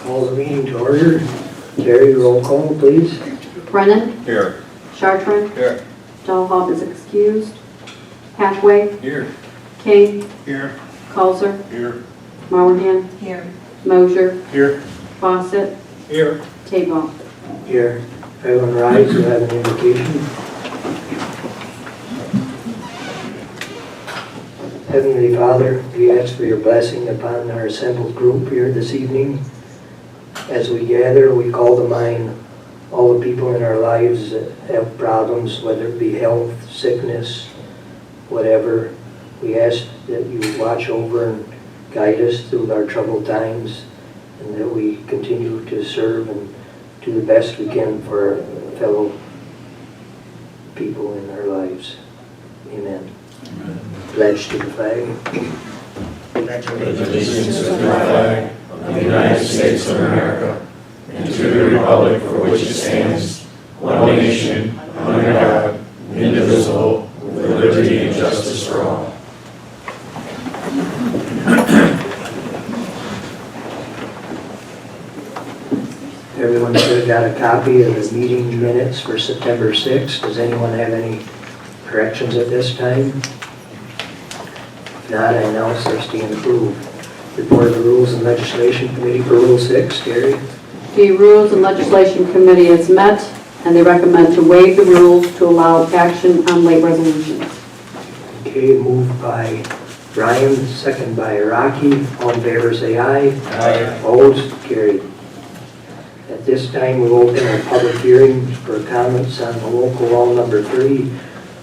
Call the meeting to order. Terry, roll call, please. Brennan, Here. Chartrand, Here. Dahlhoff is excused. Hathaway, Here. King, Here. Coulter, Here. Mowerhand, Here. Mosier, Here. Fawcett, Here. Taball. Here. Everyone rise, we have an invocation. Heavenly Father, we ask for your blessing upon our assembled group here this evening. As we gather, we call to mind all the people in our lives that have problems, whether it be health, sickness, whatever. We ask that you watch over and guide us through our troubled times, and that we continue to serve and do the best we can for our fellow people in our lives. Amen. Amen. Pledge to the flag. Pledge allegiance to the flag of the United States of America and to the republic for which it stands, one nation, under God, indivisible, with liberty and justice for all. Everyone should have got a copy of the meeting minutes for September 6th. Does anyone have any corrections at this time? If not, I announce they stand approved. Report of the Rules and Legislation Committee for Rule 6. Terry? The Rules and Legislation Committee has met, and they recommend to waive the rules to allow action on late resolutions. Okay, moved by Brian, second by Rocky. All in favor say aye. Aye. Opposed? Carried. At this time, we'll open a public hearing for comments on the local law number 3,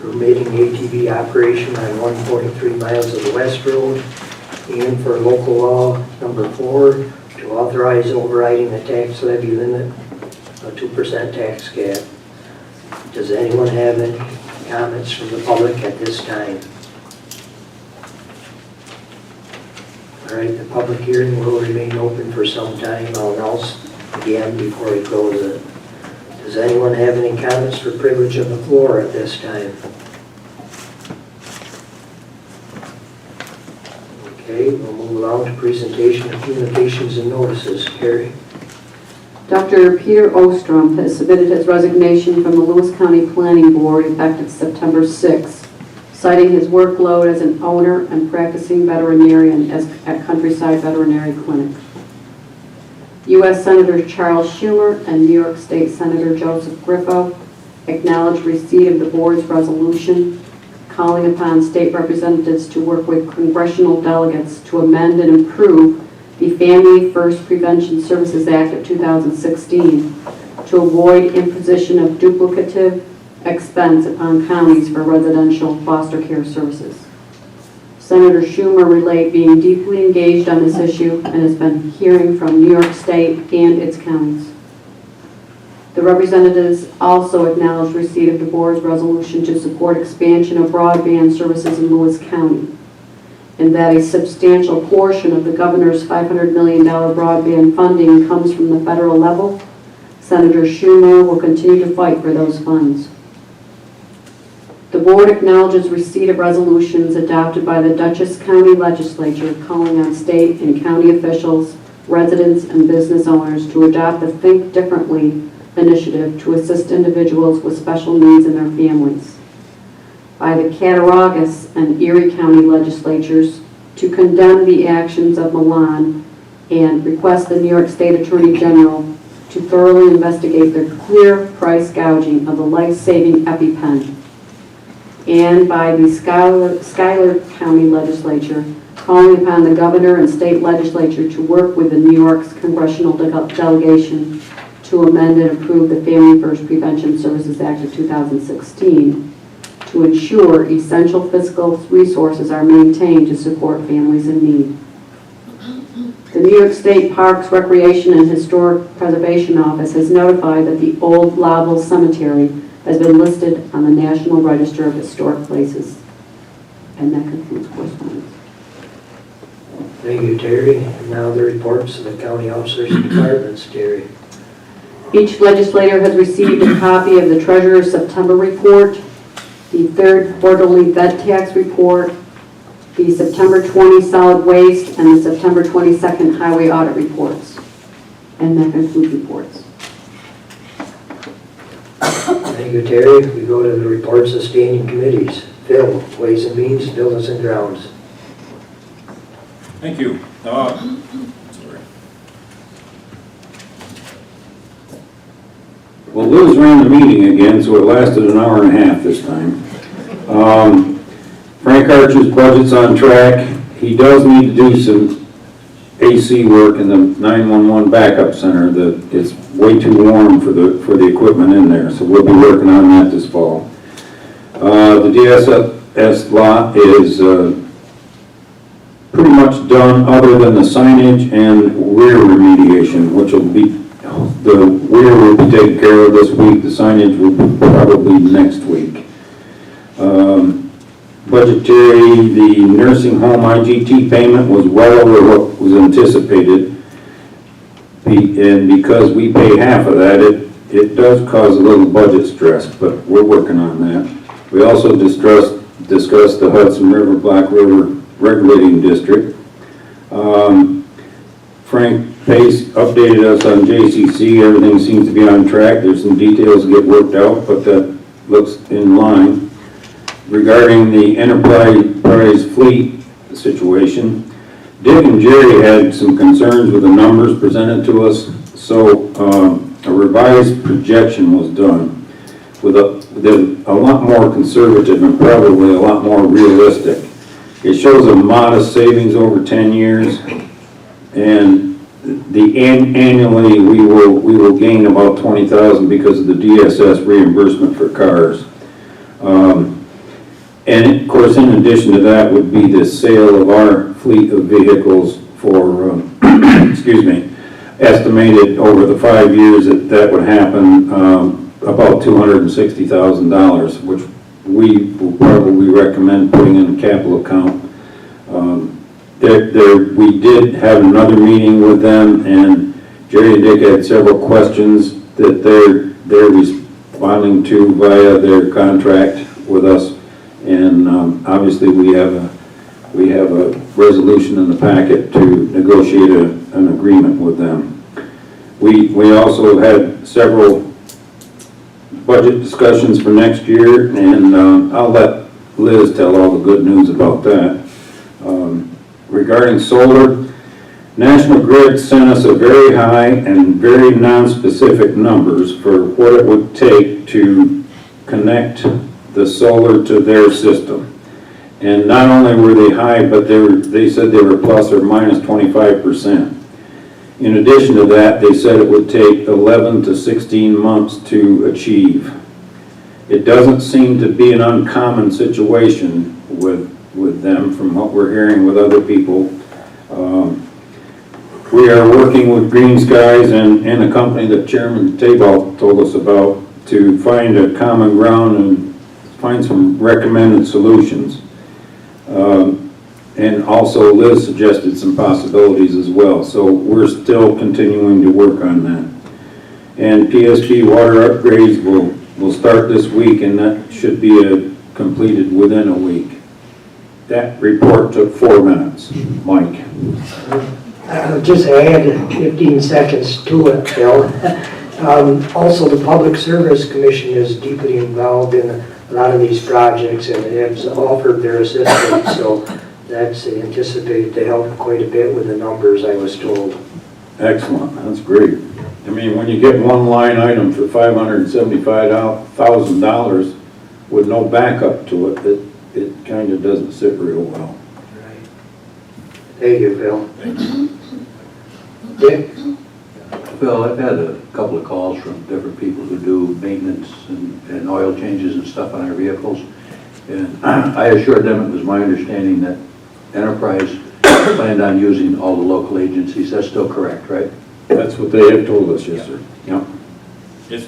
permitting ATV operation on 1.3 miles of the West Road, and for local law number 4, to authorize overriding the tax levy limit, a 2% tax cap. Does anyone have any comments from the public at this time? All right, the public hearing will remain open for some time. I'll announce again before we close it. Does anyone have any comments for privilege of the floor at this time? Okay, we'll move along to presentation of communications and notices. Carrie? Dr. Peter Ostrom has submitted his resignation from the Lewis County Planning Board effective September 6th, citing his workload as an owner and practicing veterinarian at Countryside Veterinary Clinic. U.S. Senator Charles Schumer and New York State Senator Joseph Grifo acknowledged receipt of the board's resolution calling upon state representatives to work with congressional delegates to amend and improve the Family First Prevention Services Act of 2016 to avoid imposition of duplicative expense upon counties for residential foster care services. Senator Schumer relayed being deeply engaged on this issue and has been hearing from New York State and its counties. The representatives also acknowledged receipt of the board's resolution to support expansion of broadband services in Lewis County, and that a substantial portion of the governor's $500 million broadband funding comes from the federal level. Senator Schumer will continue to fight for those funds. The board acknowledges receipt of resolutions adopted by the Dutchess County Legislature calling on state and county officials, residents, and business owners to adopt the Think Differently initiative to assist individuals with special needs and their families. By the Cattaraugus and Erie County legislatures to condemn the actions of Milan and request the New York State Attorney General to thoroughly investigate their clear price gouging of the life-saving EpiPen. And by the Schuyler County Legislature calling upon the governor and state legislature to work with the New York's congressional delegation to amend and approve the Family First Prevention Services Act of 2016 to ensure essential fiscal resources are maintained to support families in need. The New York State Parks, Recreation, and Historic Preservation Office has notified that the old Laval Cemetery has been listed on the National Register of Historic Places. And that concludes correspondence. Thank you, Terry. And now the reports of the county officers and departments. Terry? Each legislator has received a copy of the Treasurer's September report, the third quarterly vet tax report, the September 20 solid waste and the September 22nd highway audit reports. And that concludes reports. Thank you, Terry. We go to the reports of standing committees. Phil, Ways and Means, Buildings and Grounds. Thank you. Sorry. Well, Liz ran the meeting again, so it lasted an hour and a half this time. Frank Archer's budget's on track. He does need to do some AC work in the 911 backup center. It's way too warm for the equipment in there, so we'll be working on that this fall. The DSS lot is pretty much done, other than the signage and rear remediation, which will be, the rear will be taken care of this week. The signage will be probably next week. Budgetary, the nursing home IGT payment was well over what was anticipated. And because we pay half of that, it does cause a little budget stress, but we're working on that. We also discussed the Hudson River, Black River Regulating District. Frank Pace updated us on JCC. Everything seems to be on track. There's some details to get worked out, but that looks in line. Regarding the enterprise fleet situation, Dick and Jerry had some concerns with the numbers presented to us, so a revised projection was done with a lot more conservative and probably a lot more realistic. It shows a modest savings over 10 years, and annually we will gain about $20,000 because of the DSS reimbursement for cars. And of course, in addition to that would be the sale of our fleet of vehicles for, excuse me, estimated over the 5 years that would happen, about $260,000, which we will probably recommend putting in the capital account. We did have another meeting with them, and Jerry and Dick had several questions that they're responding to via their contract with us. And obviously we have a resolution in the packet to negotiate an agreement with them. We also had several budget discussions for next year, and I'll let Liz tell all the good news about that. Regarding solar, National Grid sent us a very high and very non-specific numbers for what it would take to connect the solar to their system. And not only were they high, but they said they were plus or minus 25%. In addition to that, they said it would take 11 to 16 months to achieve. It doesn't seem to be an uncommon situation with them from what we're hearing with other people. We are working with Green Skies and a company that Chairman Table told us about to find a common ground and find some recommended solutions. And also Liz suggested some possibilities as well. So we're still continuing to work on that. And PSG water upgrades will start this week, and that should be completed within a week. That report took 4 minutes. Mike. I'll just add 15 seconds to it, Phil. Also, the Public Service Commission is deeply involved in a lot of these projects and has offered their assistance, so that's anticipated to help quite a bit with the numbers, I was told. Excellent, that's great. I mean, when you get one line item for $575,000 with no backup to it, it kind of doesn't sit real well. Right. Thank you, Phil. Dick? Phil, I've had a couple of calls from different people who do maintenance and oil changes and stuff on our vehicles. And I assured them it was my understanding that Enterprise planned on using all the local agencies. That's still correct, right? That's what they have told us, yes, sir. Yep. It's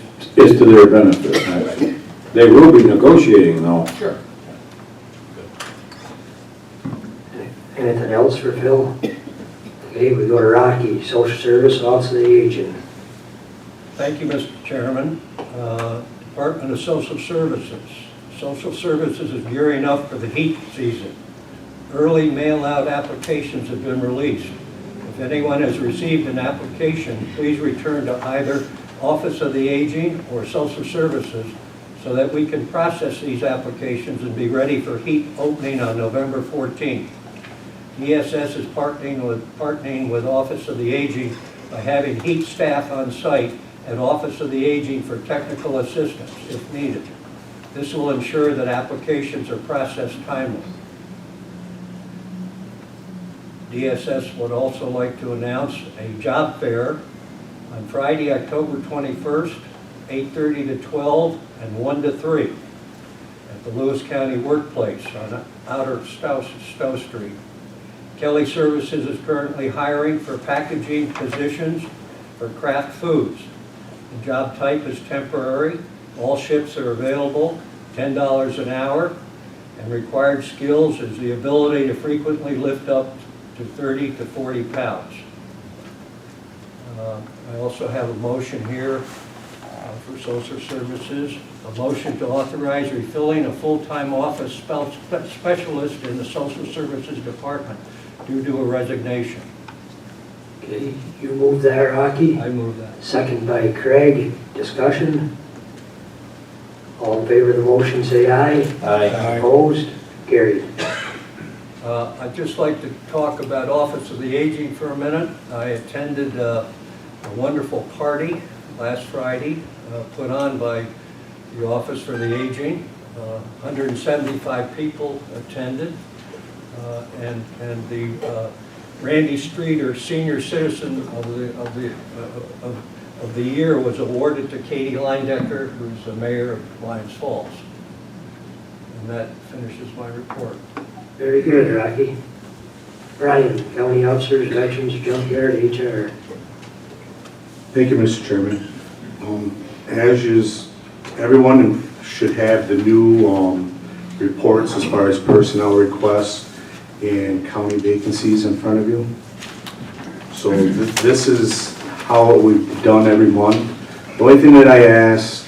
to their benefit, actually. They will be negotiating, though. Sure. Anything else for Phil? Okay, we go to Rocky, Social Service, Office of the Aging. Thank you, Mr. Chairman. Department of Social Services. Social Services is gearing up for the heat season. early mail-out applications have been released. If anyone has received an application, please return to either Office of the Aging or Social Services so that we can process these applications and be ready for heat opening on November 14th. DSS is partnering with Office of the Aging by having heat staff on site at Office of the Aging for technical assistance if needed. This will ensure that applications are processed timely. DSS would also like to announce a job fair on Friday, October 21st, 8:30 to 12 and 1 to 3 at the Lewis County Workplace on Outer Stowe Street. Kelly Services is currently hiring for packaging positions for Kraft Foods. The job type is temporary. All shifts are available, $10 an hour, and required skills is the ability to frequently lift up to 30 to 40 pounds. I also have a motion here for Social Services, a motion to authorize refilling a full-time office specialist in the Social Services Department due to a resignation. Okay, you move that, Rocky. I move that. Second by Craig. Discussion? All in favor of the motion, say aye. Aye. Opposed? Carried. I'd just like to talk about Office of the Aging for a minute. I attended a wonderful party last Friday put on by the Office for the Aging. 175 people attended, and the Randy Streeter Senior Citizen of the Year was awarded to Katie Leindecker, who's the mayor of Lyons Falls. And that finishes my report. Very good, Rocky. Brian, County Officers, Veterans, Junkyard, HR. Thank you, Mr. Chairman. As is, everyone should have the new reports as far as personnel requests and county vacancies in front of you. So this is how we've done every month. The only thing that I ask,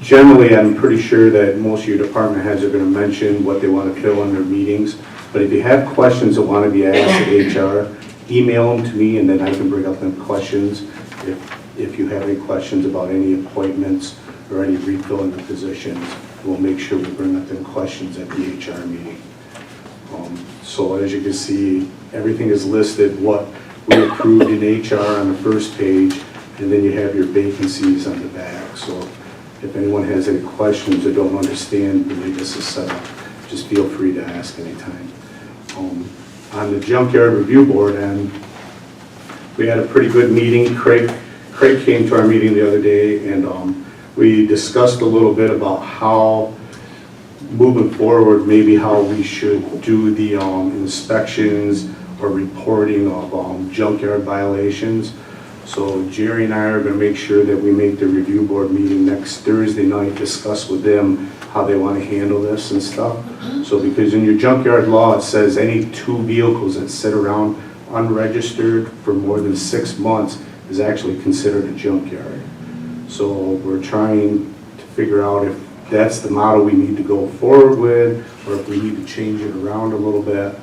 generally I'm pretty sure that most of your department heads are going to mention what they want to fill in their meetings, but if you have questions that want to be asked at HR, email them to me and then I can bring up them questions if you have any questions about any appointments or any refilling the positions. We'll make sure we bring up them questions at the HR meeting. So as you can see, everything is listed, what we approved in HR on the first page, and then you have your vacancies on the back. So if anyone has any questions or don't understand the way this is set up, just feel free to ask anytime. On the Junkyard Review Board, and we had a pretty good meeting. Craig came to our meeting the other day, and we discussed a little bit about how, moving forward, maybe how we should do the inspections or reporting of junkyard violations. So Jerry and I are going to make sure that we make the review board meeting next Thursday night, discuss with them how they want to handle this and stuff. So because in your junkyard law, it says any 2 vehicles that sit around unregistered for more than 6 months is actually considered a junkyard. So we're trying to figure out if that's the model we need to go forward with, or if we need to change it around a little bit.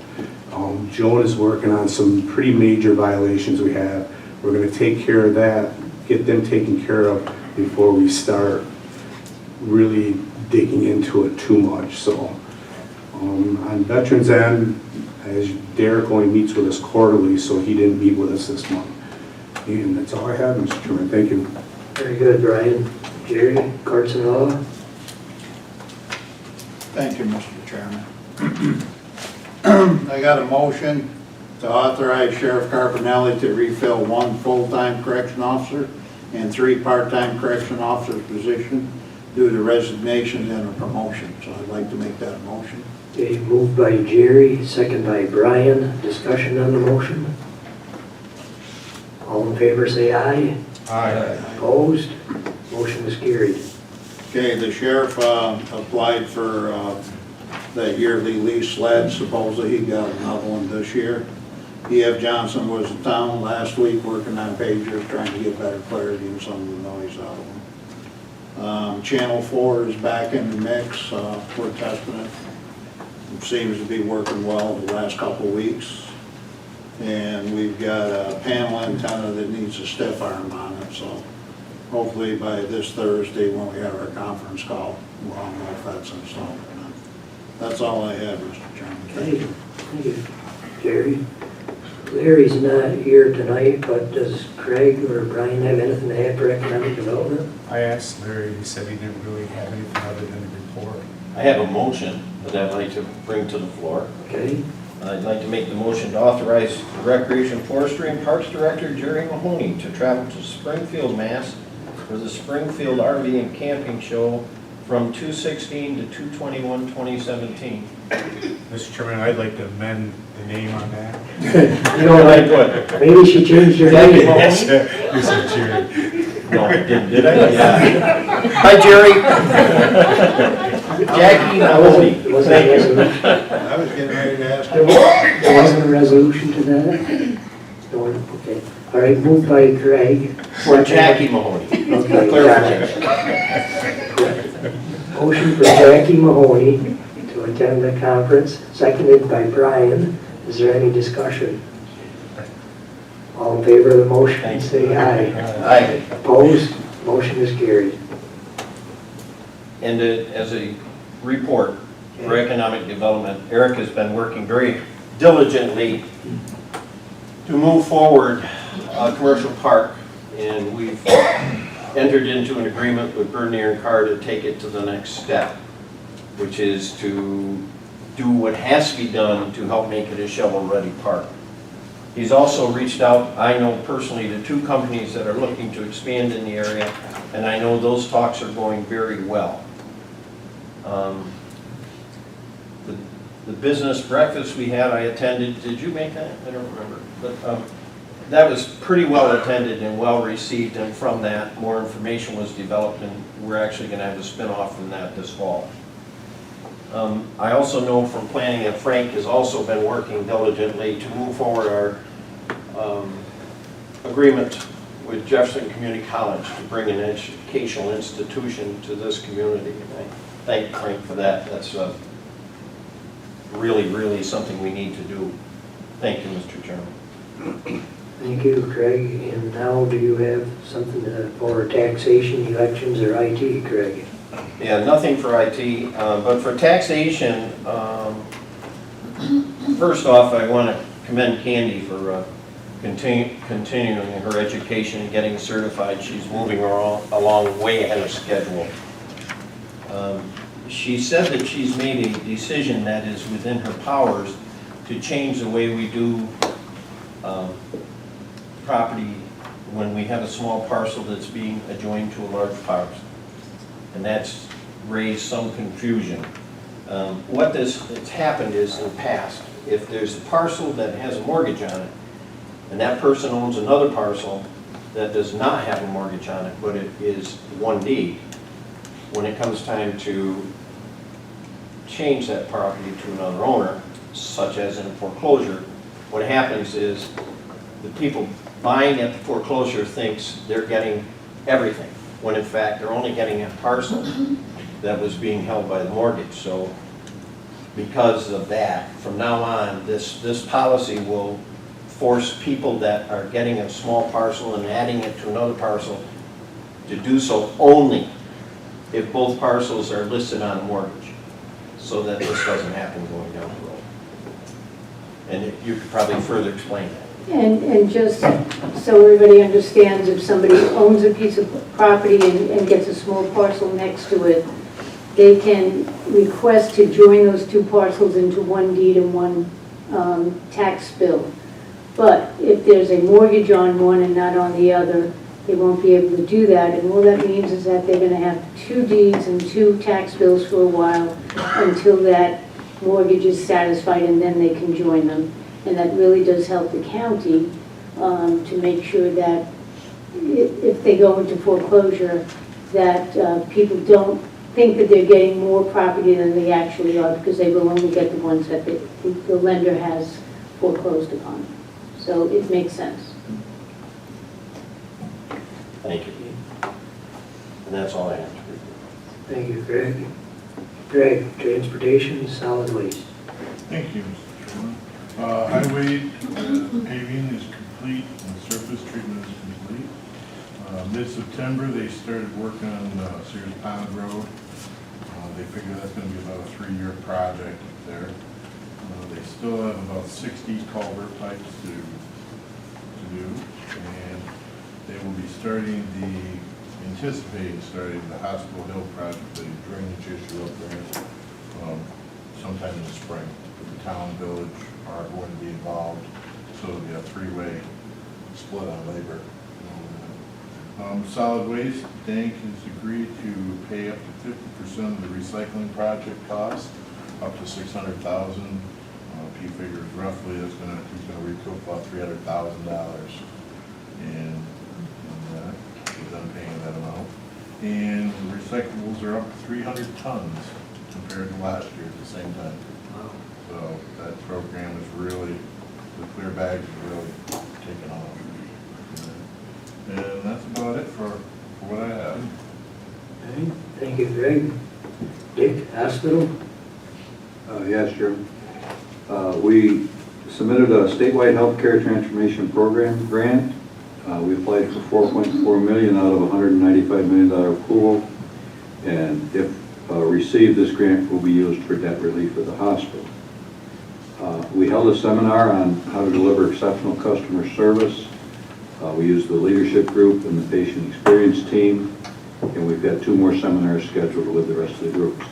Joan is working on some pretty major violations we have. We're going to take care of that, get them taken care of before we start really digging into it too much. So on Veterans End, as Derek only meets with us quarterly, so he didn't meet with us this month. And that's all I have, Mr. Chairman. Thank you. Very good, Brian. Jerry, Courts and Law. Thank you, Mr. Chairman. I got a motion to authorize Sheriff Carpinelli to refill 1 full-time correction officer and 3 part-time correction officer position due to resignations and a promotion. So I'd like to make that a motion. Okay, moved by Jerry, second by Brian. Discussion on the motion? All in favor, say aye. Aye. Opposed? Motion is carried. Okay, the sheriff applied for that yearly lease sled. Supposedly he got another one this year. E.F. Johnson was in town last week working on pagers, trying to get better clarity and some of the noise out of them. Channel 4 is back in the mix. We're testing it. seems to be working well the last couple of weeks. And we've got a panel antenna that needs a stiff arm on it, so hopefully by this Thursday when we have our conference call, we'll all know if that's installed or not. That's all I have, Mr. Chairman. Okay, thank you, Jerry. Larry's not here tonight, but does Craig or Brian have anything to add for economic development? I asked Larry, he said he didn't really have anything other than a report. I have a motion that I'd like to bring to the floor. Okay, I'd like to make the motion to authorize the Recreation, Forestry, and Parks Director Jerry Mahoney to travel to Springfield, Mass. for the Springfield RV and Camping Show from 2/16 to 2/21/2017. Mr. Chairman, I'd like to amend the name on that. you know, like, maybe she changed her name. You said Jerry. No, did I? Yeah. Hi, Jerry. Jackie Mahoney. Wasn't a resolution. I was getting ready to ask There wasn't a resolution to that? No, okay. All right, moved by Craig. For Jackie Mahoney. Okay, Clarification. motion for Jackie Mahoney to attend the conference, seconded by Brian. Is there any discussion? All in favor of the motion, Thanks. say aye. Aye. Opposed? Motion is carried. And as a report for economic development, Eric has been working very diligently to move forward a commercial park, and we've entered into an agreement with Bernier and Carr to take it to the next step, which is to do what has to be done to help make it a shovel-ready park. He's also reached out, I know personally, to 2 companies that are looking to expand in the area, and I know those talks are going very well. The business breakfast we had, I attended. Did you make that? I don't remember. But that was pretty well attended and well received, and from that, more information was developed, and we're actually going to have a spin-off from that this fall. I also know from planning that Frank has also been working diligently to move forward our agreement with Jefferson Community College to bring an educational institution to this community. And I thank Frank for that. That's really, really something we need to do. Thank you, Mr. Chairman. Thank you, Craig. And now do you have something for taxation, elections, or IT, Craig? Yeah, nothing for IT, but for taxation, first off, I want to commend Candy for continuing her education and getting certified. She's moving along way ahead of schedule. She said that she's made a decision that is within her powers to change the way we do property when we have a small parcel that's being adjoined to a large parcel. And that's raised some confusion. What has happened is in the past, if there's a parcel that has a mortgage on it, and that person owns another parcel that does not have a mortgage on it, but it is one deed, when it comes time to change that property to another owner, such as in a foreclosure, what happens is the people buying at the foreclosure thinks they're getting everything, when in fact they're only getting a parcel that was being held by the mortgage. So because of that, from now on, this policy will force people that are getting a small parcel and adding it to another parcel to do so only if both parcels are listed on a mortgage, so that this doesn't happen going down the road. And you could probably further explain that. And just so everybody understands, if somebody owns a piece of property and gets a small parcel next to it, they can request to join those 2 parcels into one deed and one tax bill. But if there's a mortgage on one and not on the other, they won't be able to do that. And all that means is that they're going to have 2 deeds and 2 tax bills for a while until that mortgage is satisfied, and then they can join them. And that really does help the county to make sure that if they go into foreclosure, that people don't think that they're getting more property than they actually are, because they will only get the ones that the lender has foreclosed upon. So it makes sense. Thank you. And that's all I have to report. Thank you, Greg. Greg, transportation, solid waste. Thank you, Mr. Chairman. Highway paving is complete and surface treatment is complete. Mid-September, they started work on Sears Pond Road. They figure that's going to be about a 3-year project up there. They still have about 60 culvert pipes to do, and they will be anticipating starting the Hospital Hill project, the drainage issue up there, sometime in the spring. The town and village are going to be involved, so it'll be a 3-way split on labor. Solid Waste, Dank has agreed to pay up to 50% of the recycling project cost, up to $600,000. He figures roughly he's gonna recoup about $300,000, and he's done paying that amount. And recyclables are up 300 tons compared to last year at the same time. So that program is really, the clear bags is really taking off. And that's about it for what I have. Okay, thank you, Greg. Dick, hospital? Yes, Chairman. We submitted a statewide healthcare transformation program grant. We applied for $4.4 million out of a $195 million pool. And if received, this grant will be used for debt relief of the hospital. We held a seminar on how to deliver exceptional customer service. We used the leadership group and the patient experience team, and we've got 2 more seminars scheduled with the rest of the groups.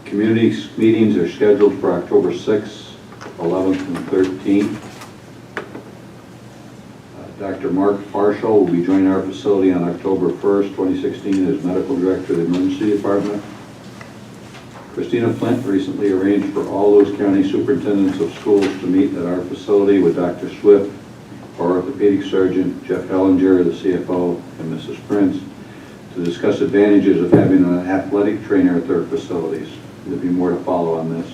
Community meetings are scheduled for October 6th, 11th, and 13th. Dr. Mark Marshall will be joining our facility on October 1st, 2016 as Medical Director of the Emergency Department. Christina Flint recently arranged for all those county superintendents of schools to meet at our facility with Dr. Swift, our orthopedic surgeon, Jeff Hellinger, the CFO, and Mrs. Prince, to discuss advantages of having an athletic trainer at their facilities. There'll be more to follow on this.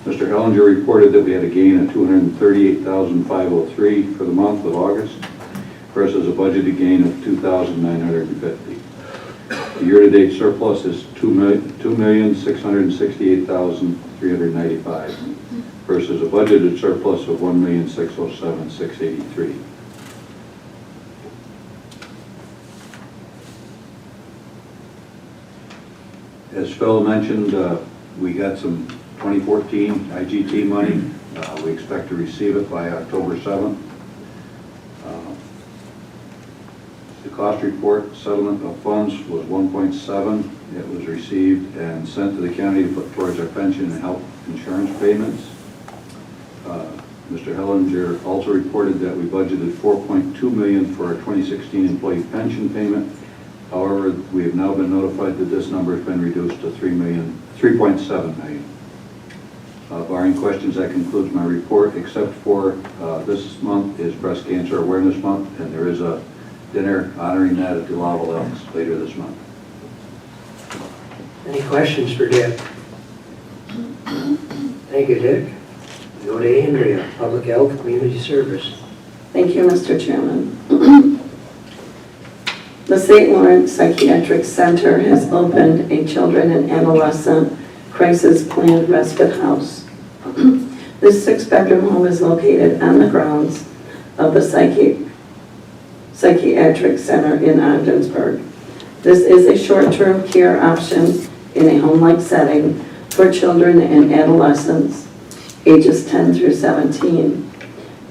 Mr. Hellinger reported that we had a gain of $238,503 for the month of August versus a budgeted gain of $2,950. The year-to-date surplus is $2,668,395 versus a budgeted surplus of $1,607,683. As Phil mentioned, we got some 2014 IGT money. We expect to receive it by October 7th. The cost report settlement of funds was 1.7. It was received and sent to the county to put towards our pension and health insurance payments. Mr. Hellinger also reported that we budgeted $4.2 million for our 2016 employee pension payment. However, we have now been notified that this number has been reduced to $3.7 million. Barring questions, that concludes my report, except for this month is Breast Cancer Awareness Month, and there is a dinner honoring that at the Laval Elks later this month. Any questions for Dick? Thank you, Dick. We go to Andrea, Public Health Community Service. Thank you, Mr. Chairman. The St. Lawrence Psychiatric Center has opened a children and adolescent crisis planned respite house. This 6-bedroom home is located on the grounds of the Psychiatric Center in Ogdensburg. This is a short-term care option in a home-like setting for children and adolescents ages 10 through 17.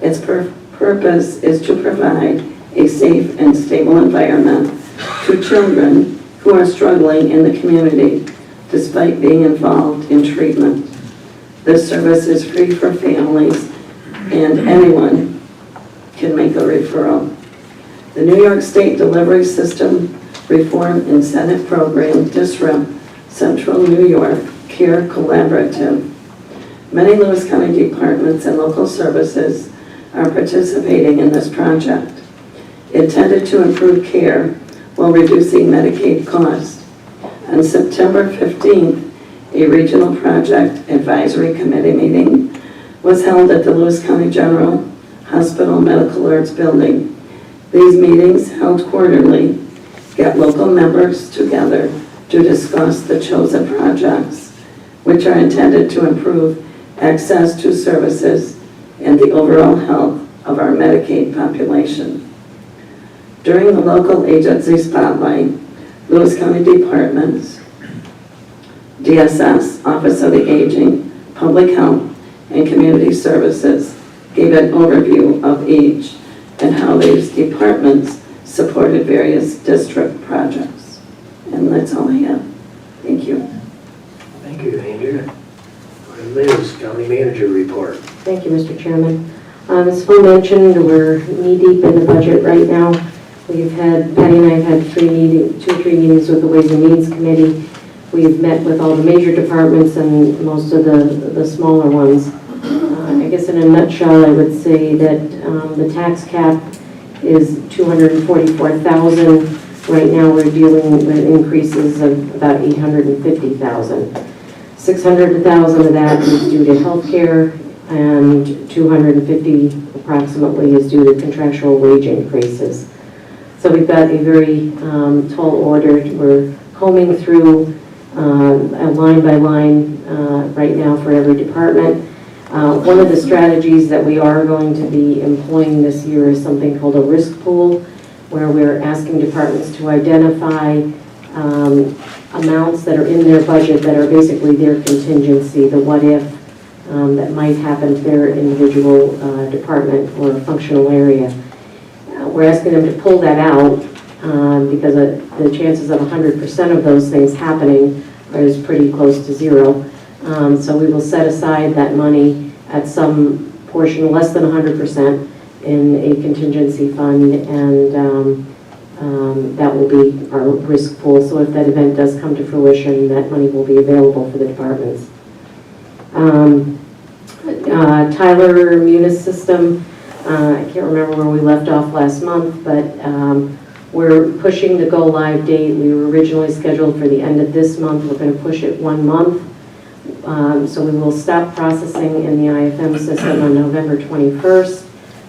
Its purpose is to provide a safe and stable environment to children who are struggling in the community despite being involved in treatment. This service is free for families and anyone can make a referral. The New York State Delivery System Reform Incentive Program, DSRIP, Central New York Care Collaborative. Many Lewis County departments and local services are participating in this project, intended to improve care while reducing Medicaid costs. On September 15th, a regional project advisory committee meeting was held at the Lewis County General Hospital Medical Arts Building. These meetings, held quarterly, get local members together to discuss the chosen projects, which are intended to improve access to services, and the overall health of our Medicaid population. During the local agency spotlight, Lewis County departments, DSS, Office of the Aging, Public Health, and Community Services gave an overview of each and how these departments supported various district projects. And that's all I have. Thank you. Thank you, Andrea. Liz, County Manager Report. Thank you, Mr. Chairman. As Phil mentioned, we're knee-deep in the budget right now. Patty and I have had 2 or 3 meetings with the Ways and Means Committee. We've met with all the major departments and most of the smaller ones. I guess in a nutshell, I would say that the tax cap is $244,000. Right now, we're dealing with increases of about $850,000. $600,000 of that is due to health care, and $250,000 approximately is due to contractual wage increases. So we've got a very tall order. We're combing through a line by line right now for every department. One of the strategies that we are going to be employing this year is something called a risk pool, where we're asking departments to identify amounts that are in their budget that are basically their contingency, the what if that might happen to their individual department or functional area. We're asking them to pull that out because the chances of 100% of those things happening is pretty close to zero. So we will set aside that money at some portion, less than 100%, in a contingency fund, and that will be our risk pool. So if that event does come to fruition, that money will be available for the departments. Tyler Munis System, I can't remember where we left off last month, but we're pushing the go live date. We were originally scheduled for the end of this month. We're going to push it 1 month. So we will stop processing in the IFM system on November 21st.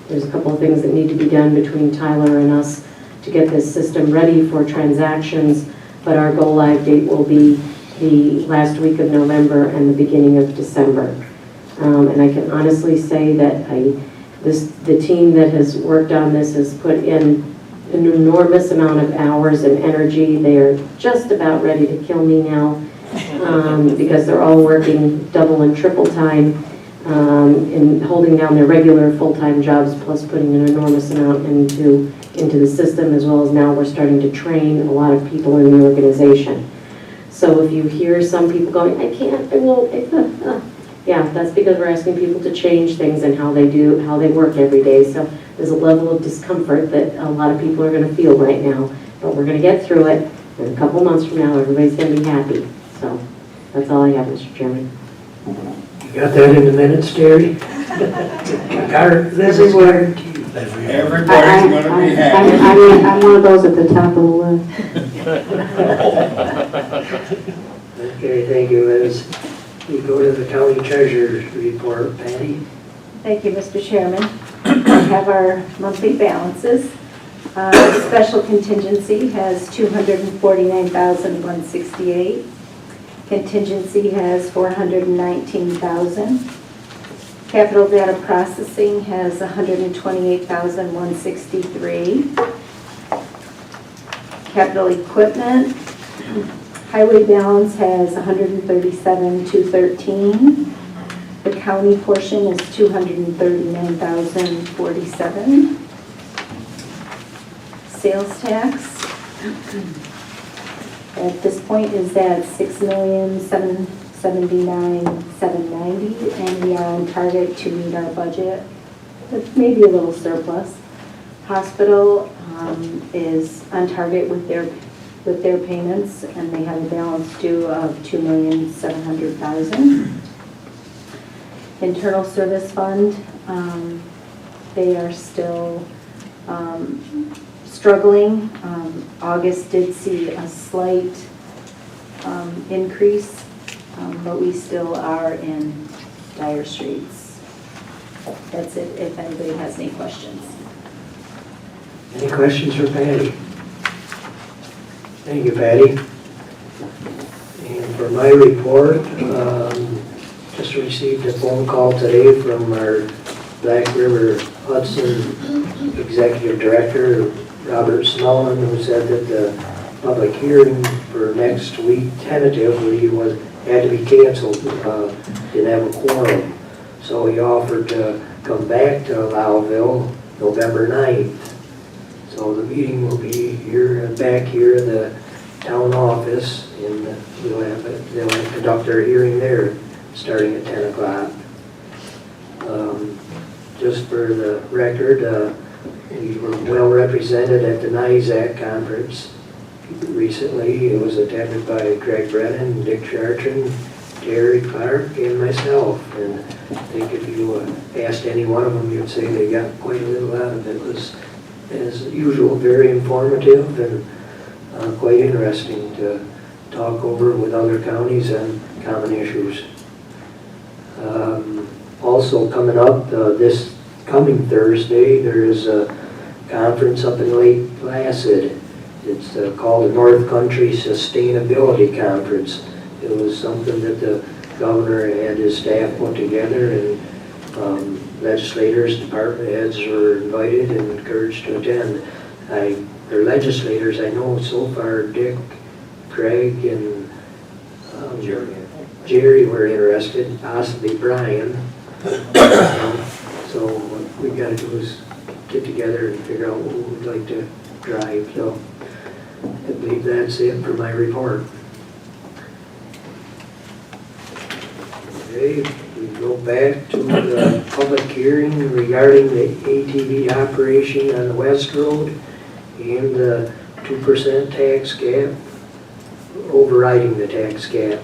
There's a couple of things that need to be done between Tyler and us to get this system ready for transactions, but our go live date will be the last week of November and the beginning of December. And I can honestly say that the team that has worked on this has put in an enormous amount of hours and energy. They are just about ready to kill me now because they're all working double and triple time in holding down their regular full-time jobs, plus putting an enormous amount into the system, as well as now we're starting to train a lot of people in the organization. So if you hear some people going, I can't, I won't, yeah, that's because we're asking people to change things and how they work every day. So there's a level of discomfort that a lot of people are going to feel right now, but we're going to get through it. And a couple months from now, everybody's going to be happy. So that's all I have, Mr. Chairman. You got that in the minutes, Terry? This is where Everybody's gonna be happy. I'm one of those at the top of the list. Okay, thank you, Liz. We go to the county treasurer's report. Patty? Thank you, Mr. Chairman. We have our monthly balances. Special contingency has $249,168. Contingency has $419,000. Capital data processing has $128,163. Capital equipment, highway balance has $137,213. The county portion is $239,047. Sales tax at this point is at $6,779,790, and we are on target to meet our budget with maybe a little surplus. Hospital is on target with their payments, and they have a balance due of $2,700,000. Internal Service Fund, they are still struggling. August did see a slight increase, but we still are in dire straits. That's it, if anybody has any questions. Any questions for Patty? Thank you, Patty. And for my report, just just received a phone call today from our Black River Hudson Executive Director, Robert Smullen, who said that the public hearing for next week tentatively had to be canceled, didn't have a quorum. So he offered to come back to Lowville November 9th. So the meeting will be back here in the town office, and they'll conduct their hearing there, starting at 10 o'clock. Just for the record, we were well represented at the NISAC conference recently. It was attended by Greg Brennan, Dick Chartrand, Terry Clark, and myself. And I think if you asked any one of them, you'd say they got quite a little out of it. It was, as usual, very informative and quite interesting to talk over with other counties on common issues. Also coming up this coming Thursday, there is a conference up in Lake Placid. It's called the North Country Sustainability Conference. It was something that the governor and his staff put together, and legislators, department heads were invited and encouraged to attend. Their legislators, I know so far, Dick, Craig, and Jerry were interested, possibly Brian. So what we got to do is get together and figure out what we'd like to drive. So I believe that's it for my report. Okay, we go back to the public hearing regarding the ATV operation on the West Road and the 2% tax cap, overriding the tax cap.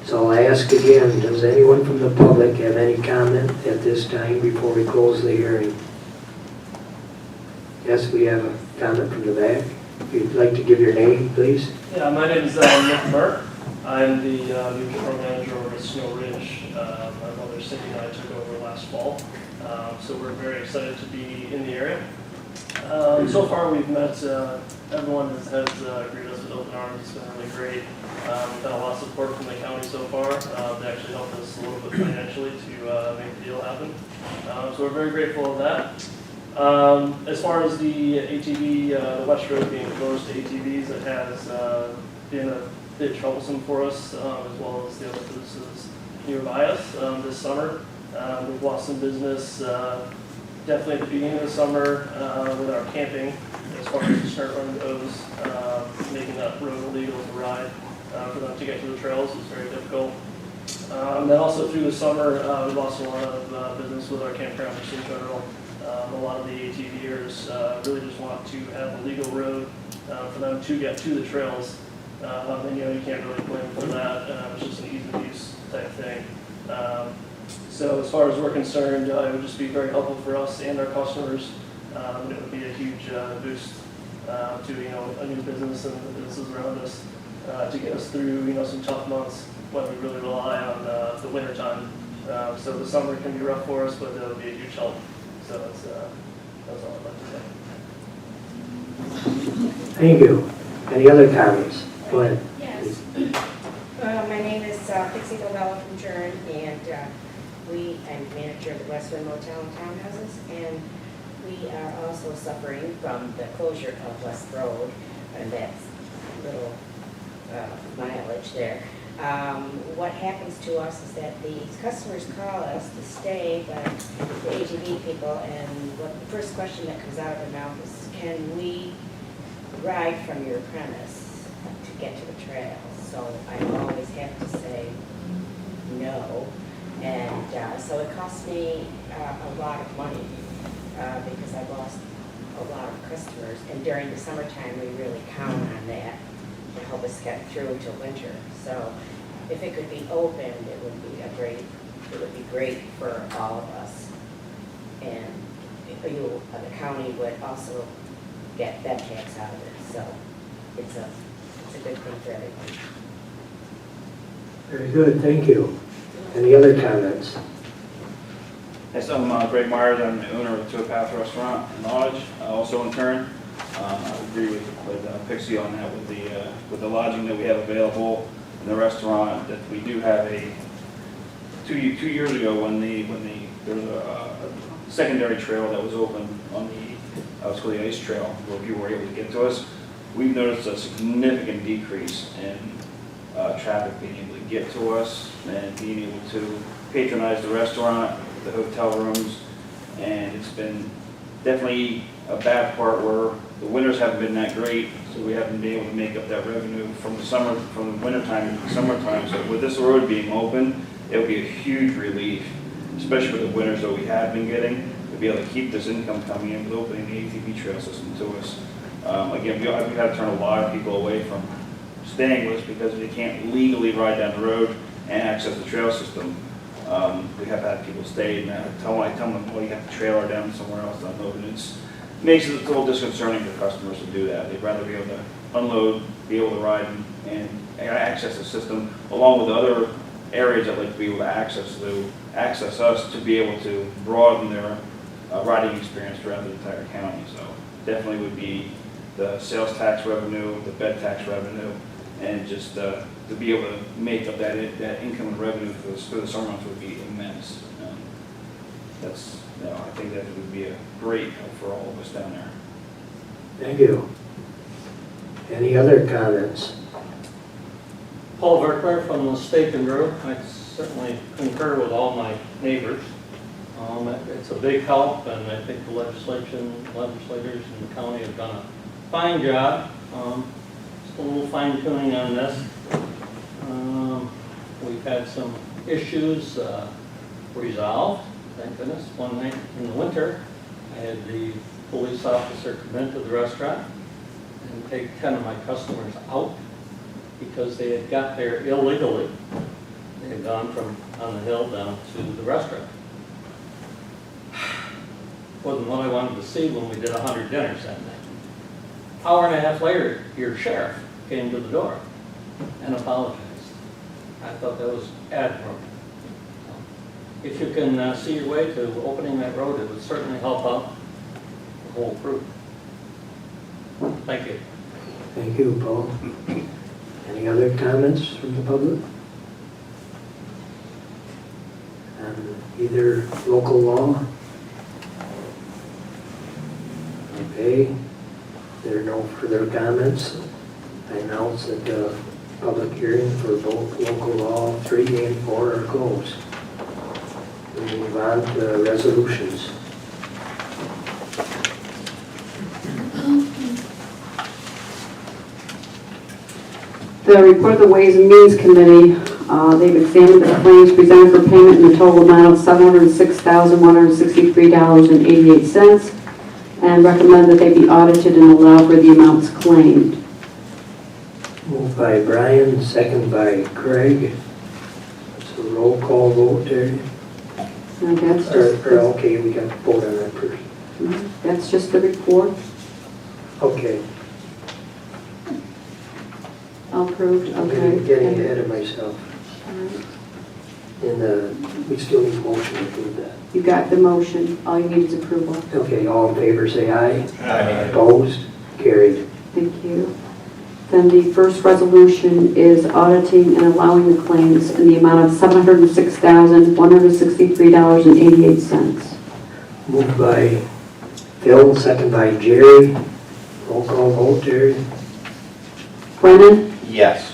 So I'll ask again, does anyone from the public have any comment at this time before we close the hearing? Yes, we have a comment from the back. If you'd like to give your name, please. Yeah, my name is Nick Burke. I'm the new general manager over at Snow Ridge. My mother Cindy and I took over last fall, so we're very excited to be in the area. So far we've met everyone has greeted us with open arms. It's been really great. We've had a lot of support from the county so far. They actually helped us a little bit financially to make the deal happen. So we're very grateful of that. As far as the ATV, the West Road being closed to ATVs, it has been a bit troublesome for us, as well as the other businesses nearby us this summer. We've lost some business, definitely at the beginning of the summer with our camping, as far as the start run goes, making that road illegal to ride for them to get to the trails was very difficult. Then also through the summer, we lost a lot of business with our campgrounders in general. A lot of the ATVers really just want to have a legal road for them to get to the trails. And you can't really blame them for that. It's just an ease of use type thing. So as far as we're concerned, it would just be very helpful for us and our customers. And it would be a huge boost to a new business and the businesses around us to get us through some tough months when we really rely on the winter time. So the summer can be rough for us, but it'll be a huge help. So that's all I'd like to say. Thank you. Any other comments? Go ahead. Yes. My name is Pixie Novella from Jern, and I'm manager of the Westwood Motel and Townhouses, and we are also suffering from the closure of West Road, and that's little mileage there. What happens to us is that these customers call us to stay, but the ATV people, and the first question that comes out of their mouth is, can we ride from your premise to get to the trails? So I always have to say no, and so it costs me a lot of money because I've lost a lot of customers, and during the summertime we really count on that to help us get through to winter. So if it could be opened, it would be great for all of us, and the county would also get that tax out of it. So it's a good thing for everybody. Very good, thank you. Any other comments? Yes, I'm Greg Myers. I'm the owner of the Towpath Restaurant and Lodge. Also in turn, I agree with Pixie on that with the lodging that we have available in the restaurant, that we do have a 2 years ago when there was a secondary trail that was open on it's called the ice trail, where people were able to get to us. We've noticed a significant decrease in traffic being able to get to us and being able to patronize the restaurant, the hotel rooms, and it's been definitely a bad part where the winters haven't been that great, so we haven't been able to make up that revenue from the winter time to the summertime. So with this road being open, it'll be a huge relief, especially with the winters that we have been getting, to be able to keep this income coming in with opening the ATV trail system to us. Again, we've had to turn a lot of people away from staying with us because they can't legally ride down the road and access the trail system. We have had people stay and I tell them, well, you have the trailer down somewhere else to unload, and it makes it a little disconcerting for customers to do that. They'd rather be able to unload, be able to ride and access the system, along with other areas that like to be able to access us to be able to broaden their riding experience throughout the entire county. So definitely would be the sales tax revenue, the bed tax revenue, and just to be able to make up that income and revenue for the summer months would be immense. I think that would be a great help for all of us down there. Thank you. Any other comments? Paul Verkler from the Steak and Brew. I certainly concur with all my neighbors. It's a big help, and I think the legislators in the county have done a fine job. Just a little fine tuning on this. We've had some issues resolved, thank goodness. One night in the winter, I had the police officer come into the restaurant and take 10 of my customers out because they had got there illegally. They had gone from on the hill down to the restaurant. Wasn't what I wanted to see when we did 100 dinners that night. Hour and a half later, your sheriff came to the door and apologized. I thought that was admirable. If you can see your way to opening that road, it would certainly help out the whole crew. Thank you. Thank you, Paul. Any other comments from the public? On either local law? Okay. There are no further comments. I announce that the public hearing for both local law 3 and 4 are closed. We move on to resolutions. The report of the Ways and Means Committee, they've examined the claims presented for payment in the total amount of $706,163.88 and recommend that they be audited and allow for the amounts claimed. Moved by Brian, second by Craig. It's a roll call vote there. And that's Okay, we got to vote on that first. That's just the report. Okay. All approved, okay. I'm getting ahead of myself. All right. And we still need a motion to approve that. You got the motion. All you need is approval. Okay, all in favor say aye. Aye. Opposed? Carried. Thank you. Then the first resolution is auditing and allowing the claims in the amount of $706,163.88. Moved by Phil, second by Jerry. Roll call vote, Jerry. Brennan? Yes.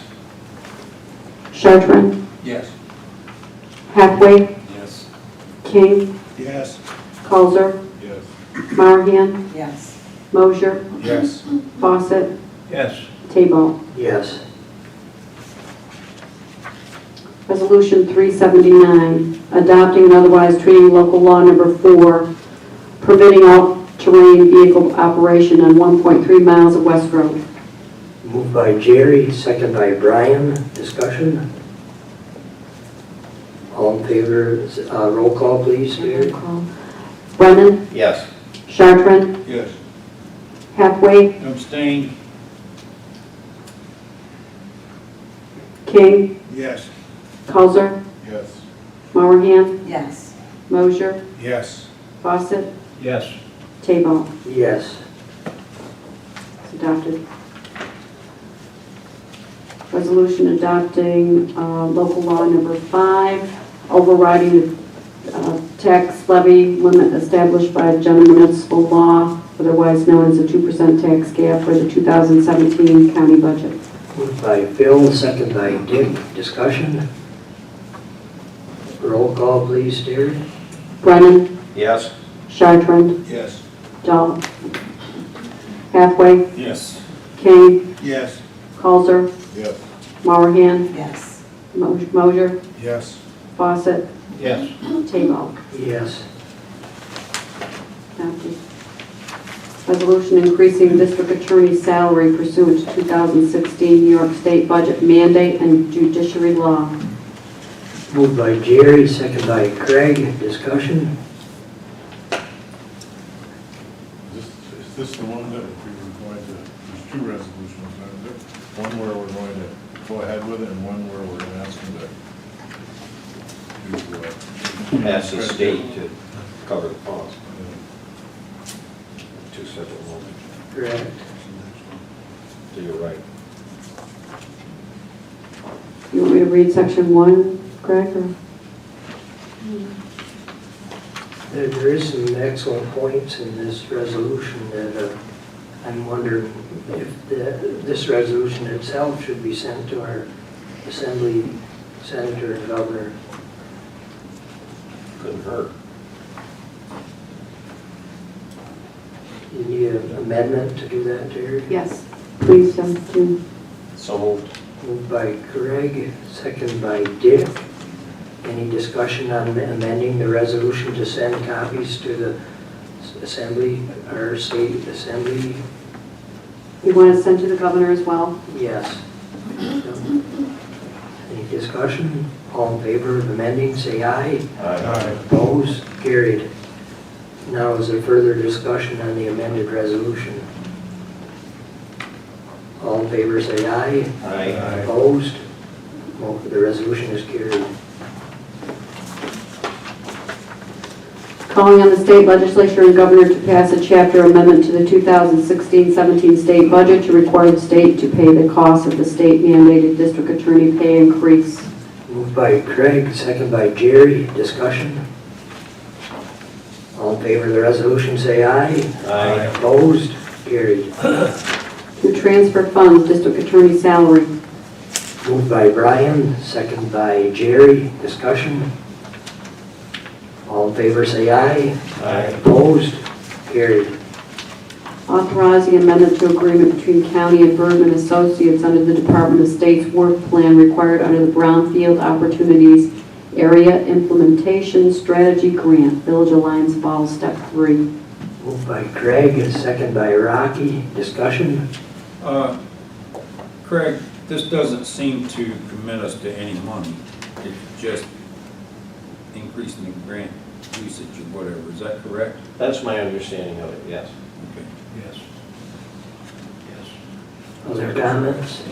Chartrand? Yes. Halfway? Yes. King? Yes. Colzer? Yes. Marahan? Yes. Mosier? Yes. Fawcett? Yes. Tebow? Yes. Resolution 379, adopting and otherwise treating local law number 4, permitting all-terrain vehicle operation on 1.3 miles of West Road. Moved by Jerry, second by Brian. Discussion? All in favor, roll call please, Jerry. Brennan? Yes. Chartrand? Yes. Halfway? Abstain. King? Yes. Colzer? Yes. Marahan? Yes. Mosier? Yes. Fawcett? Yes. Tebow? Yes. It's adopted. Resolution adopting local law number 5, overriding the tax levy limit established by general municipal law, otherwise known as a 2% tax cap for the 2017 county budget. Moved by Phil, second by Dick. Discussion? Roll call, please, Terry. Brennan, Yes. Chartrand, Yes. Dahl, Hathaway, Yes. Kane, Yes. Coulter, Yes. Mowerhand, Yes. Mosier, Yes. Fawcett, Yes. Tabo. Yes. Adopted. Resolution increasing district attorney's salary pursuant to 2016 New York State budget mandate and judiciary law. Moved by Jerry, second by Craig. Discussion? Is this the one that we were going to, there's two resolutions, isn't there? One where we're going to go ahead with it and one where we're going to ask them to Ask the state to cover the cost. Two separate ones. Correct. So you're right. You want me to read section 1, Greg? Or? There is some excellent points in this resolution that I'm wondering if this resolution itself should be sent to our Assembly, Senator, and Governor. Couldn't hurt. You need an amendment to do that, Terry? Yes, please, Jim. So moved. Moved by Craig, second by Dick. Any discussion on amending the resolution to send copies to the Assembly, or State Assembly? You want to send to the governor as well? Yes. Any discussion? All in favor of amending, say aye. Aye. Opposed? Carried. Now is there further discussion on the amended resolution? All in favor, say aye. Aye. Opposed? Well, the resolution is carried. Calling on the state legislature and governor to pass a chapter amendment to the 2016-17 state budget to require the state to pay the cost of the state mandated district attorney pay increase. Moved by Craig, second by Jerry. Discussion? All in favor of the resolution, say aye. Aye. Opposed? Carried. To transfer funds, district attorney salary. Moved by Brian, second by Jerry. Discussion? All in favor, say aye. Aye. Opposed? Carried. Authorizing amendment to agreement between county and Bergman Associates under the Department of State's work plan required under the Brownfield Opportunities Area Implementation Strategy Grant, Village Alliance Falls, Step 3. Moved by Craig, second by Rocky. Discussion? Craig, this doesn't seem to commit us to any money. It's just increasing the grant usage or whatever. Is that correct? That's my understanding of it, yes. Okay. Yes. Yes. Other comments?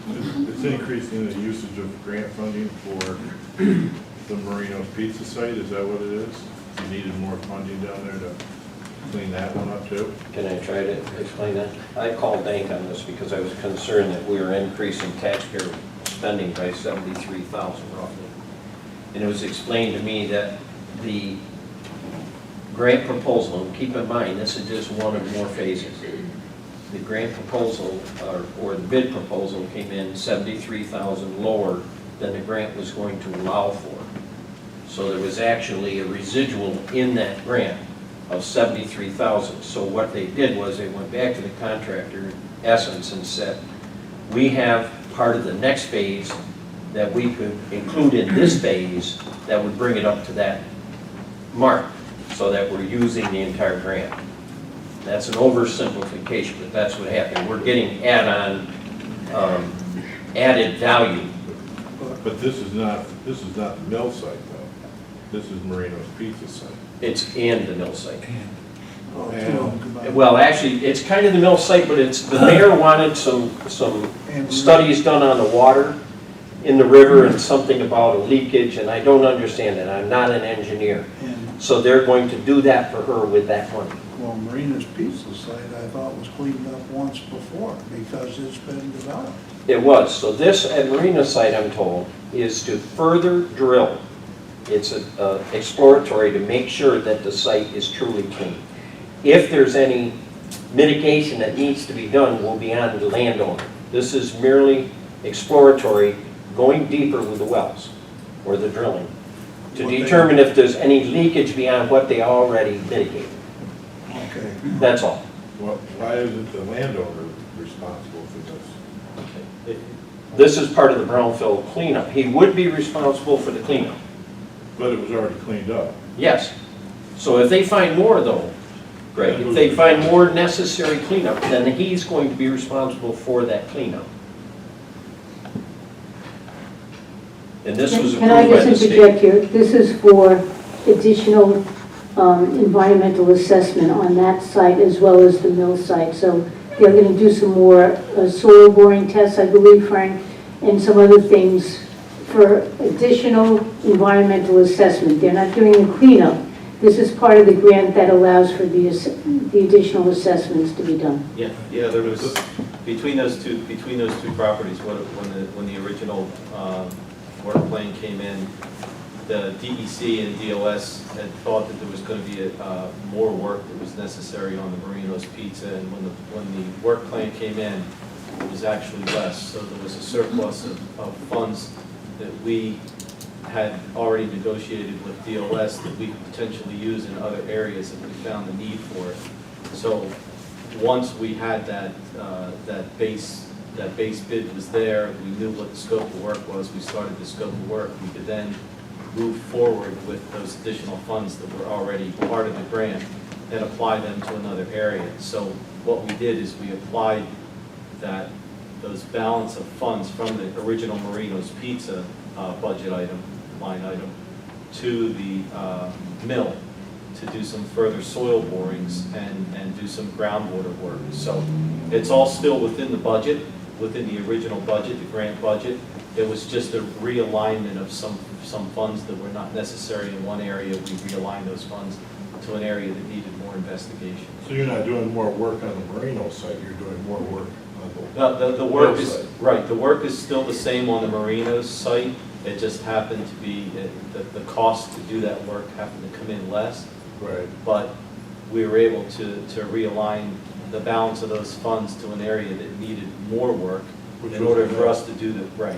It's increasing the usage of grant funding for the Marino's Pizza site, is that what it is? You needed more funding down there to clean that one up too? Can I try to explain that? I called Dank on this because I was concerned that we were increasing taxpayer spending by $73,000 roughly. And it was explained to me that the grant proposal, and keep in mind, this is just one of more phases. The grant proposal, or the bid proposal came in $73,000 lower than the grant was going to allow for. So there was actually a residual in that grant of $73,000. So what they did was they went back to the contractor, in essence, and said, we have part of the next phase that we could include in this phase that would bring it up to that mark, so that we're using the entire grant. That's an oversimplification, but that's what happened. We're getting added value. But this is not the mill site though. This is Marino's Pizza site. It's in the mill site. And Well, actually, it's kind of the mill site, but it's, the mayor wanted some studies done on the water in the river and something about a leakage, and I don't understand it. I'm not an engineer. So they're going to do that for her with that money. Well, Marina's Pizza site, I thought was cleaned up once before because it's been developed. It was. So this at Marina site, I'm told, is to further drill It's exploratory to make sure that the site is truly clean. If there's any mitigation that needs to be done, will be on the landowner. This is merely exploratory, going deeper with the wells or the drilling to determine if there's any leakage beyond what they already mitigated. Okay. That's all. Well, why isn't the landowner responsible for this? This is part of the brownfield cleanup. He would be responsible for the cleanup. But it was already cleaned up. Yes. So if they find more though, Greg, if they find more necessary cleanup, then he's going to be responsible for that cleanup. And this was Can I approved by just the state. interject here? This is for additional environmental assessment on that site as well as the mill site. So they're going to do some more soil boring tests, I believe, Frank, and some other things for additional environmental assessment. They're not doing the cleanup. This is part of the grant that allows for the additional assessments to be done. Yeah, there was, between those two properties, when the original work plan came in, the DEC and DOS had thought that there was going to be more work that was necessary on the Marino's Pizza, and when the work plan came in, it was actually less. So there was a surplus of funds that we had already negotiated with DOS that we could potentially use in other areas if we found the need for it. So once we had that base bid was there, we knew what the scope of work was, we started the scope of work, we could then move forward with those additional funds that were already part of the grant and apply them to another area. So what we did is we applied those balance of funds from the original Marino's Pizza budget line item to the mill to do some further soil borings and do some groundwater work. So it's all still within the budget, within the original budget, the grant budget. It was just a realignment of some funds that were not necessary in one area. We realigned those funds to an area that needed more investigation. So you're not doing more work on the Marino site, you're doing more work on the work is right. The work is still the same on the Marino's site. It just happened to be the cost to do that work happened to come in less. Right. But we were able to realign the balance of those funds to an area that needed more work in order for us to do the pro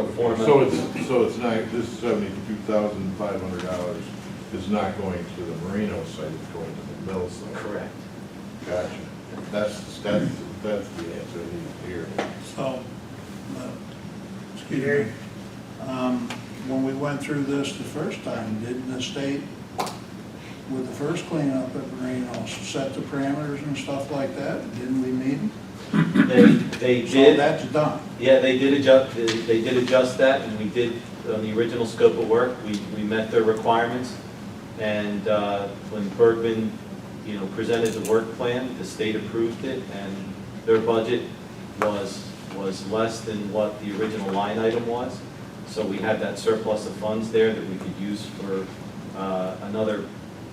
forma. So it's not, this $72,500 is not going to the Marino site, it's going to the mill site. Correct. Gotcha. That's the answer I need to hear. So, excuse me, when we went through this the first time, didn't the state, with the first cleanup at Marino, set the parameters and stuff like that? Didn't we meet them? They did. So that's done. Yeah, they did adjust that, and we did, on the original scope of work, we met their requirements. And when Bergman, presented the work plan, the state approved it, and their budget was less than what the original line item was. So we had that surplus of funds there that we could use for another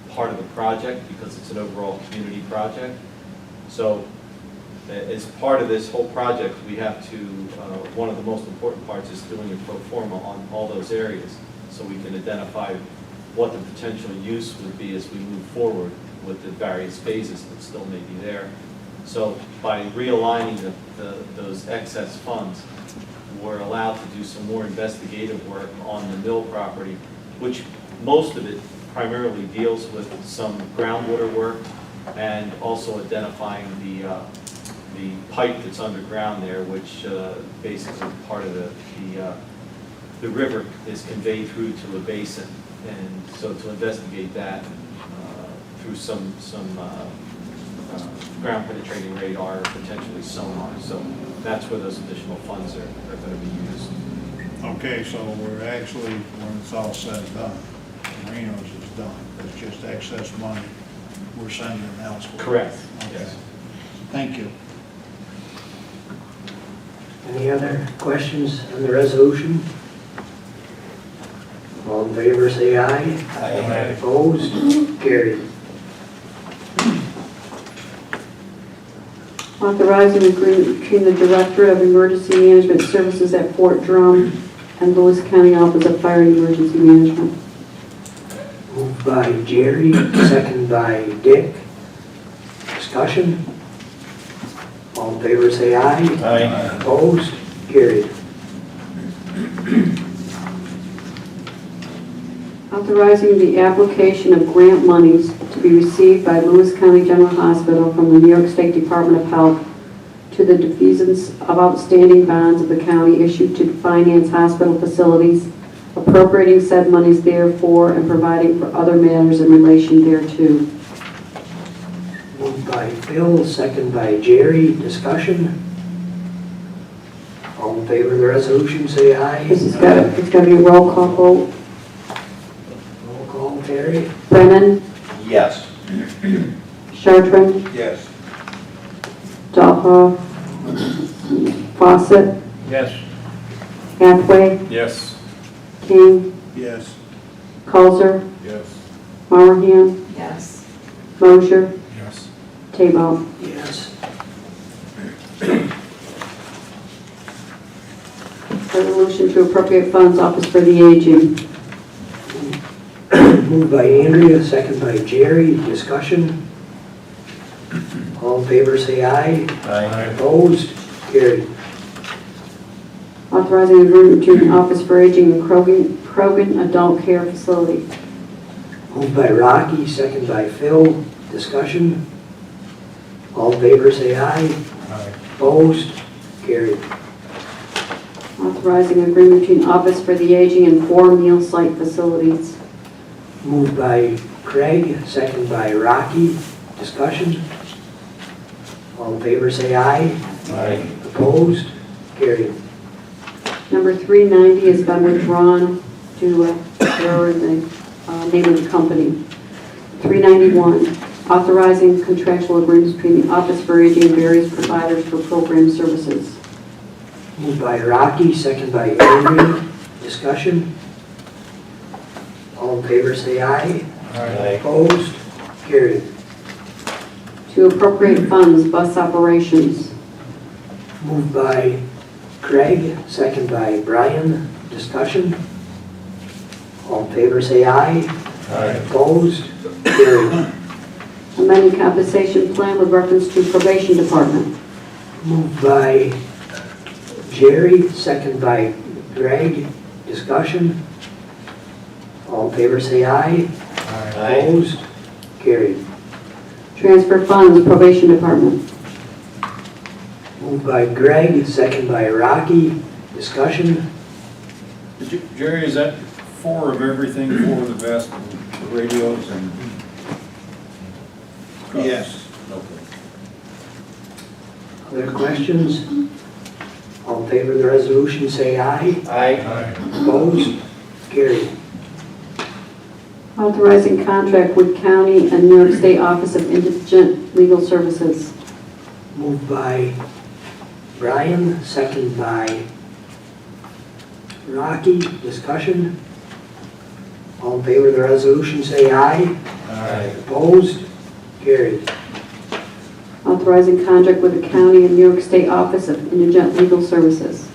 part of the project because it's an overall community project. So as part of this whole project, we have to, one of the most important parts is doing a pro forma on all those areas so we can identify what the potential use would be as we move forward with the various phases that still may be there. So by realigning those excess funds, we're allowed to do some more investigative work on the mill property, which most of it primarily deals with some groundwater work and also identifying the pipe that's underground there, which basically part of the river is conveyed through to a basin. And so to investigate that through some ground penetrating radar, potentially sonar. So that's where those additional funds are going to be used. Okay, so we're actually, when it's all said and done, Marino's is done. It's just excess money we're sending elsewhere. Correct. Okay. Yes. Thank you. Any other questions on the resolution? All in favor, say aye. Aye. Opposed? Carried. Authorizing agreement between the Director of Emergency Management Services at Fort Drum and Lewis County Office of Fire and Emergency Management. Moved by Jerry, second by Dick. Discussion? All in favor say aye. Aye. Opposed? Carried. Authorizing the application of grant monies to be received by Lewis County General Hospital from the New York State Department of Health to the defeasance of outstanding bonds of the county issued to finance hospital facilities, appropriating said monies therefore, and providing for other matters in relation thereto. Moved by Phil, second by Jerry. Discussion? All in favor of the resolution say aye. This has got, it's got to be a roll call vote. Roll call, Terry. Brennan, Yes. Chartrand, Yes. Dalhoff, Fawcett, Yes. Hathaway, Yes. King, Yes. Coulter, Yes. Mowerhand, Yes. Mosher, Yes. Tabo. Yes. Resolution to appropriate funds, Office for the Aging. Moved by Andrea, second by Jerry. Discussion? All in favor say aye. Aye. Opposed? Carried. Authorizing agreement between Office for Aging and Krogan Adult Care Facility. Moved by Rocky, second by Phil. Discussion? All in favor say aye. Aye. Opposed? Carried. Authorizing agreement between Office for the Aging and 4 meal site facilities. Moved by Craig, second by Rocky. Discussion? All in favor say aye. Aye. Opposed? Carried. Number 390 has been withdrawn due to error in the name of the company. 391, authorizing contractual agreements between the Office for Aging and various providers for program services. Moved by Rocky, second by Andrew. Discussion? All in favor say aye. Aye. Opposed? Carried. To appropriate funds, bus operations. Moved by Craig, second by Brian. Discussion? All in favor say aye. Aye. Opposed? Carried. Amending compensation plan with reference to probation department. Moved by Jerry, second by Greg. Discussion? All in favor say aye. Aye. Opposed? Carried. Transfer funds, probation department. Moved by Greg, second by Rocky. Discussion? Jerry, is that 4 of everything, 4 of the vest, the radios and? Yes. Okay. Other questions? All in favor of the resolution say aye. Aye. Opposed? Carried. Authorizing contract with County and New York State Office of Indigent Legal Services. Moved by Brian, second by Rocky. Discussion? All in favor of the resolution say aye. Aye. Opposed? Carried. Authorizing contract with the County and New York State Office of Indigent Legal Services.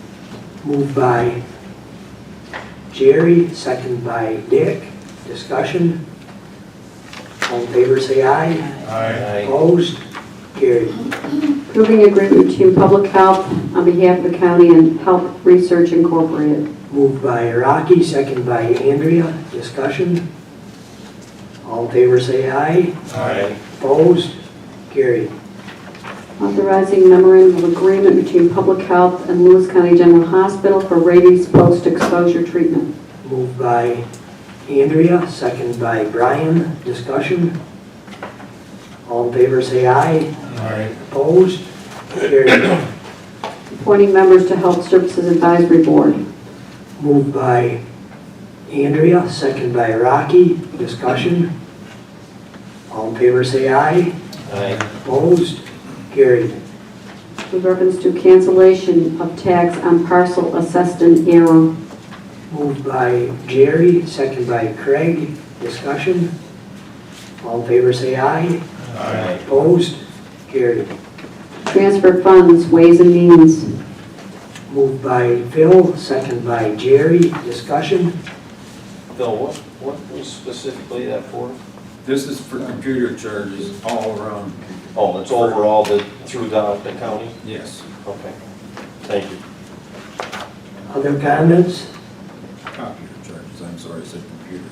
Moved by Jerry, second by Dick. Discussion? All in favor say aye. Aye. Opposed? Carried. Approving agreement between Public Health on behalf of the county and Health Research Incorporated. Moved by Rocky, second by Andrea. Discussion? All in favor say aye. Aye. Opposed? Carried. Authorizing memorandum of agreement between Public Health and Lewis County General Hospital for rabies post-exposure treatment. Moved by Andrea, second by Brian. Discussion? All in favor say aye. Aye. Opposed? Carried. Appointing members to Health Services Advisory Board. Moved by Andrea, second by Rocky. Discussion? All in favor say aye. Aye. Opposed? Carried. With reference to cancellation of tax on parcel assessed in Arrow. Moved by Jerry, second by Craig. Discussion? All in favor say aye. Aye. Opposed? Carried. Transfer funds, Ways and Means. Moved by Phil, second by Jerry. Discussion? Phil, what was specifically that for? This is for computer charges all around. Oh, it's overall throughout the county? Yes. Okay, thank you. Other comments? Computer charges, I'm sorry, I said computer.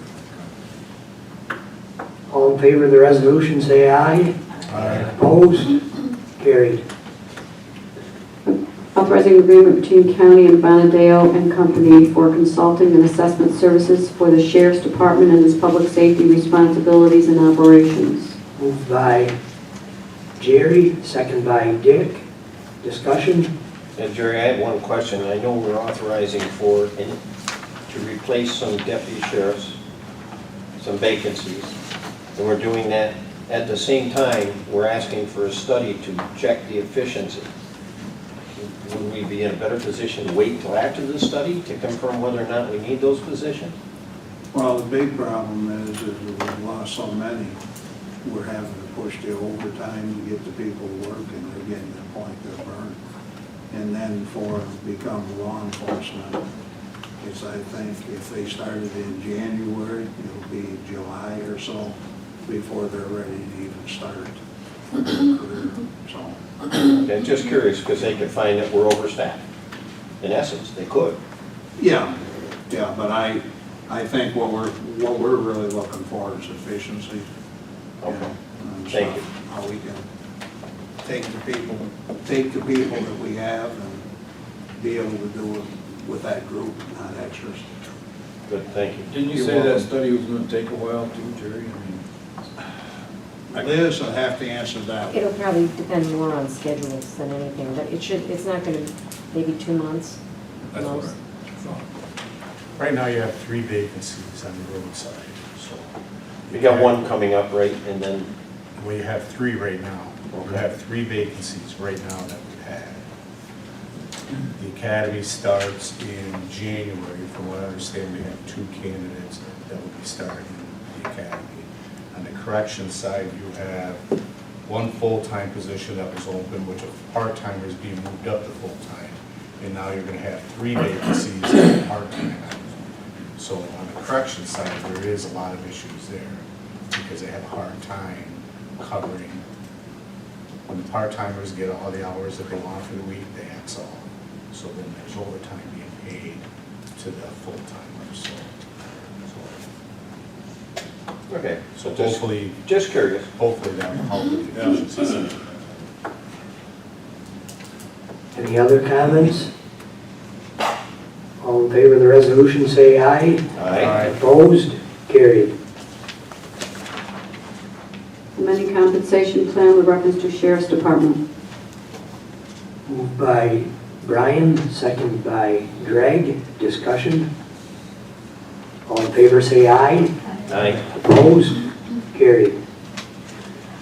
All in favor of the resolution, say aye. Aye. Opposed? Carried. Authorizing agreement between county and Bonadeo and Company for consulting and assessment services for the Sheriff's Department and its public safety responsibilities and operations. Moved by Jerry, second by Dick. Discussion? Jerry, I have one question. I know we're authorizing to replace some deputy sheriffs, some vacancies, and we're doing that. At the same time, we're asking for a study to check the efficiency. Would we be in a better position to wait until after the study to confirm whether or not we need those positions? Well, the big problem is we've lost so many. We're having to push the overtime to get the people working. They're getting to the point they're burned. And then for become law enforcement, it's, I think, if they started in January, it'll be July or so before they're ready to even start their career. So. Okay, just curious, because they could find that we're overstaffed. In essence, they could. Yeah, but I think what we're really looking for is efficiency. Okay. And Thank you. How we can take the people that we have and be able to do it with that group, not extras. Good, thank you. Didn't you You're say welcome. that study was gonna take a while too, Jerry? Liz, I'll have to answer that. It'll probably depend more on schedules than anything, but it's not going to, maybe 2 months. That's what most. I thought. Right now, you have 3 vacancies on the roadside, so. We got one coming up, right, and then, Well, you have 3 right now. You Okay. have 3 vacancies right now that we've had. The academy starts in January. From what I understand, we have 2 candidates that will be starting the academy. On the correction side, you have 1 full-time position that was open, which a part-timer is being moved up to full-time. And now you're gonna have 3 vacancies in part-time. So on the correction side, there is a lot of issues there because they have a hard time covering. When the part-timers get all the hours that they want for the week, they axe off. So then there's overtime being paid to the full-timers, so. okay, So just hopefully, curious. hopefully that will help with the efficiency. Any other comments? All in favor of the resolution, say aye. Aye. Opposed? Carried. Amending compensation plan with reference to Sheriff's Department. Moved by Brian, second by Greg. Discussion? All in favor, say aye. Aye. Opposed? Carried.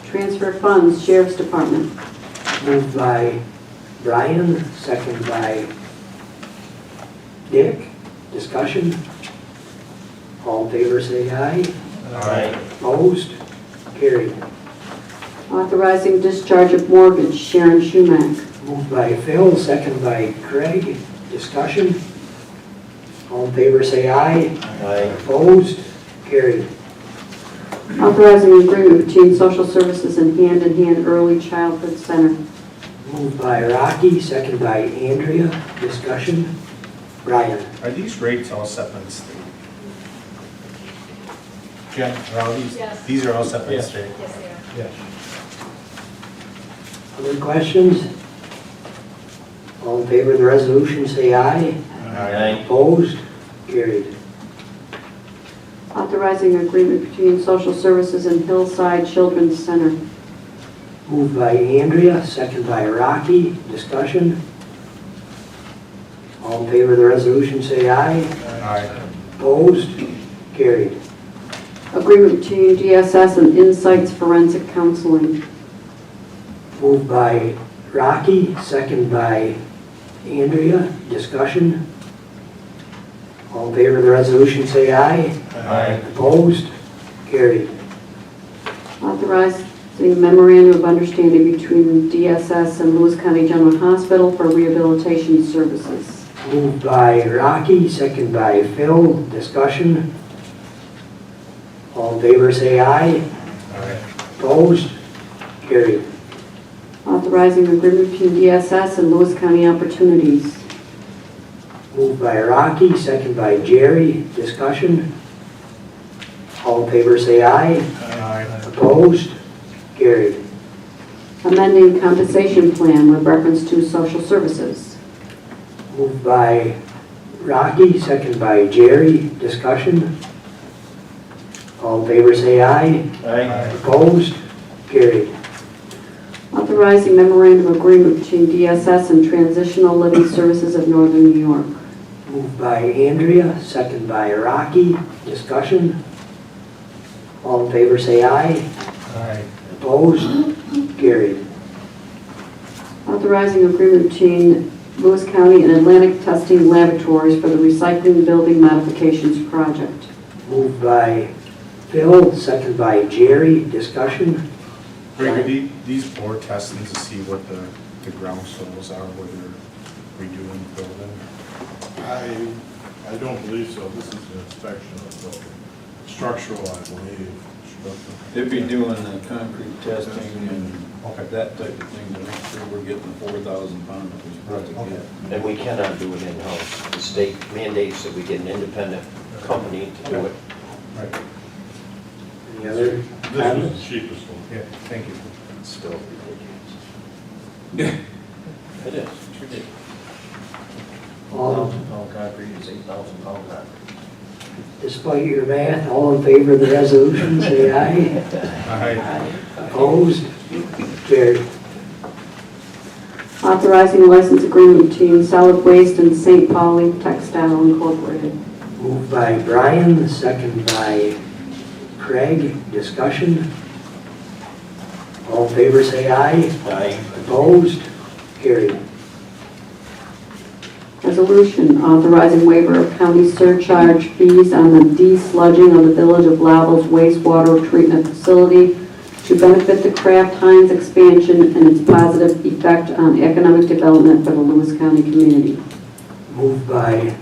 Transfer funds, Sheriff's Department. Moved by Brian, second by Dick. Discussion? All in favor, say aye. Aye. Opposed? Carried. Authorizing discharge of mortgage, Sharon Schumack. Moved by Phil, second by Craig. Discussion? All in favor, say aye. Aye. Opposed? Carried. Authorizing an agreement between Social Services and Hand in Hand Early Childhood Center. Moved by Rocky, second by Andrea. Discussion? Brian? Are these rates all set by the state? Jen, are all these? Yes. These are all set by the state? Yes, they are. Yes. Other questions? All in favor of the resolution, say aye. Aye. Opposed? Carried. Authorizing an agreement between Social Services and Hillside Children's Center. Moved by Andrea, second by Rocky. Discussion? All in favor of the resolution, say aye. Aye. Opposed? Carried. Agreement between DSS and Insights Forensic Counseling. Moved by Rocky, second by Andrea. Discussion? All in favor of the resolution, say aye. Aye. Opposed? Carried. Authorize The memorandum of understanding between DSS and Lewis County General Hospital for rehabilitation services. Moved by Rocky, second by Phil. Discussion. All in favor say aye. Aye. Opposed? Carried. Authorizing agreement between DSS and Lewis County Opportunities. Moved by Rocky, second by Jerry. Discussion. All in favor say aye. Aye. Opposed? Carried. Amending compensation plan with reference to social services. Moved by Rocky, second by Jerry. Discussion. All in favor say aye. Aye. Opposed? Carried. Authorizing memorandum of agreement between DSS and Transitional Living Services of Northern New York. Moved by Andrea, second by Rocky. Discussion. All in favor say aye. Aye. Opposed? Carried. Authorizing agreement between Lewis County and Atlantic Testing Laboratories for the recycling building modifications project. Moved by Phil, second by Jerry. Discussion. Greg, are these board testings to see what the ground soils are where they're redoing the building? I don't believe so. This is an inspection of the structural, I believe. They'd be doing the concrete testing and that type of thing to make sure we're getting the 4,000 pound that we're supposed to get. And we cannot do it in-house. The state mandates that we get an independent company to do it. Right. Any other This was comments? the cheapest one. Yeah, thank you. It's still ridiculous. It is. It's ridiculous. All, Pound concrete is 8,000 pound concrete. despite your math, all in favor of the resolution, say aye. Aye. Opposed? Carried. Authorizing license agreement between Solid Waste and St. Pauli Textile Incorporated. Moved by Brian, second by Craig. Discussion. All in favor say aye. Aye. Opposed? Carried. Resolution authorizing waiver of county surcharge fees on the desludging of the Village of Laval's wastewater treatment facility to benefit the Kraft Heinz expansion and its positive effect on economic development for the Lewis County community. Moved by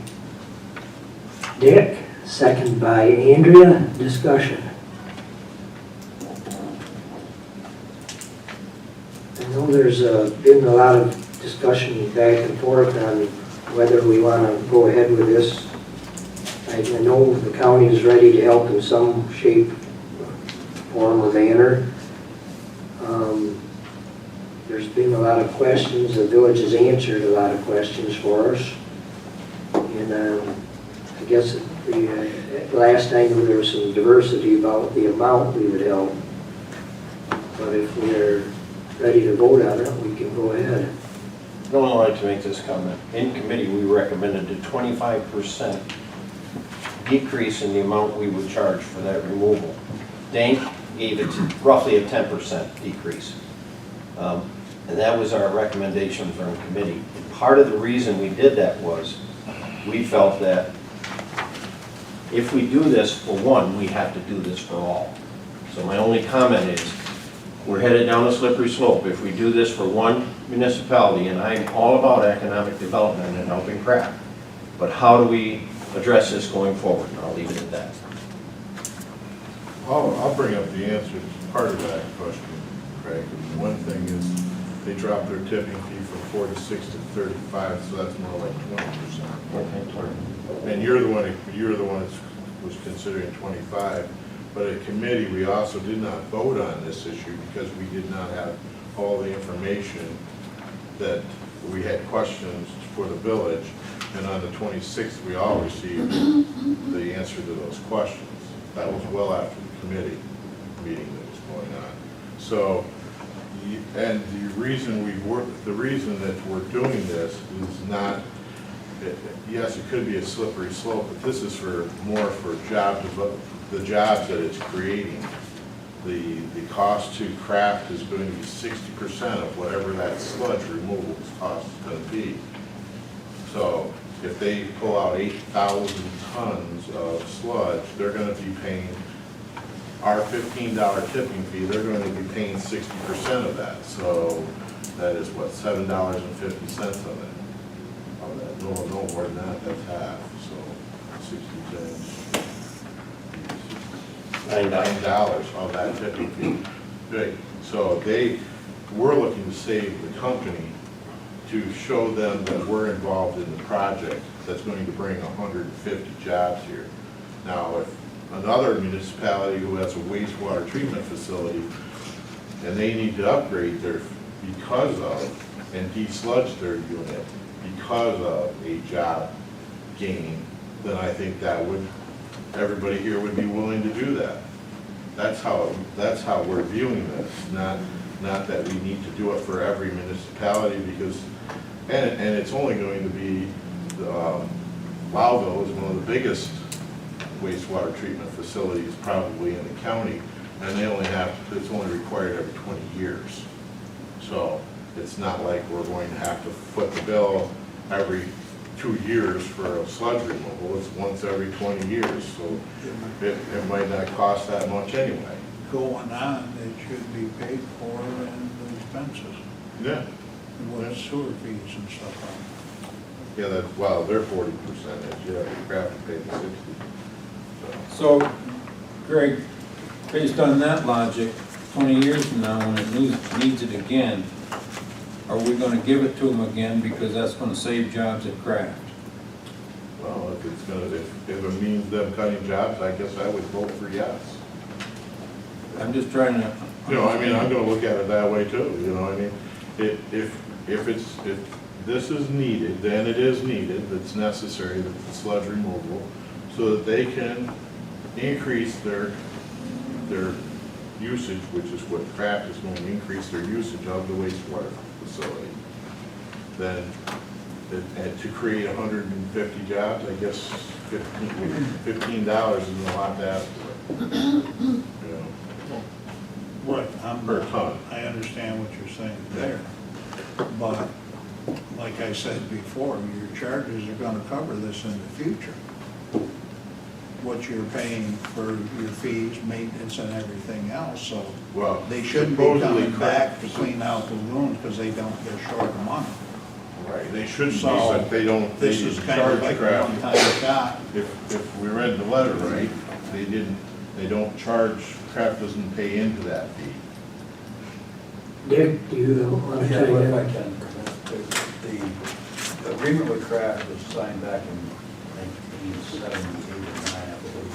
Dick, second by Andrea. Discussion. I know there's been a lot of discussion back and forth on whether we want to go ahead with this. I know the county is ready to help in some shape, form, or manner. There's been a lot of questions. The village has answered a lot of questions for us. And I guess last time there was some diversity about the amount we would help. But if we're ready to vote on it, we can go ahead. I would like to make this comment. In committee, we recommended a 25% decrease in the amount we would charge for that removal. Dank gave it roughly a 10% decrease. And that was our recommendation from committee. And part of the reason we did that was we felt that if we do this for one, we have to do this for all. So my only comment is, we're headed down a slippery slope. If we do this for one municipality, and I'm all about economic development and helping Kraft, but how do we address this going forward? And I'll leave it at that. I'll bring up the answer to part of that question, Craig. One thing is they dropped their tipping fee from 4 to 6 to 35, so that's more like 20%. And you're the one that was considering 25. But at committee, we also did not vote on this issue because we did not have all the information that we had questions for the village. And on the 26th, we all received the answer to those questions. That was well after the committee meeting that was going on. So, and the reason that we're doing this is not, yes, it could be a slippery slope, but this is more for the jobs that it's creating. The cost to Kraft is going to be 60% of whatever that sludge removal cost is going to be. So if they pull out 8,000 tons of sludge, they're going to be paying our $15 tipping fee, they're going to be paying 60% of that. So that is what, $7.50 of it. Of that. No more than that, that's half. So 60 cents. $9 of that tipping fee. Big. So we're looking to save the company to show them that we're involved in the project that's going to bring 150 jobs here. Now, if another municipality who has a wastewater treatment facility and they need to upgrade because of, and desludge their unit because of a job gain, then I think everybody here would be willing to do that. That's how we're viewing this, not that we need to do it for every municipality because, and it's only going to be, Lowville is one of the biggest wastewater treatment facilities probably in the county, and it's only required every 20 years. So it's not like we're going to have to foot the bill every 2 years for a sludge removal. It's once every 20 years, so it might not cost that much anyway. Going on, it should be paid for and the expenses. Yeah. And what sewer fees and stuff are. Yeah, they're 40%. Yeah, Kraft paid 60. So, Greg, based on that logic, 20 years from now, when it needs it again, are we going to give it to them again because that's going to save jobs at Kraft? Well, if it means them cutting jobs, I guess I would vote for yes. I'm just trying to. I mean, I'm going to look at it that way too. I mean, if this is needed, then it is needed. It's necessary, the sludge removal, so that they can increase their usage, which is what Kraft is going to increase their usage of the wastewater facility. Then, to create 150 jobs, I guess $15 isn't a lot to ask for. Right, per ton. I understand what you're saying there, but like I said before, your charges are gonna cover this in the future. What you're paying for your fees, maintenance and everything else, so they shouldn't be coming back to clean out the lagoons because they don't get short of money. Right, they shouldn't be, but they don't, This is kind of like a one-time shot. If we read the letter right, they don't charge, Kraft doesn't pay into that fee. Dick, do you want to say If I that? can, the agreement with Kraft was signed back in 1978 or 9, I believe.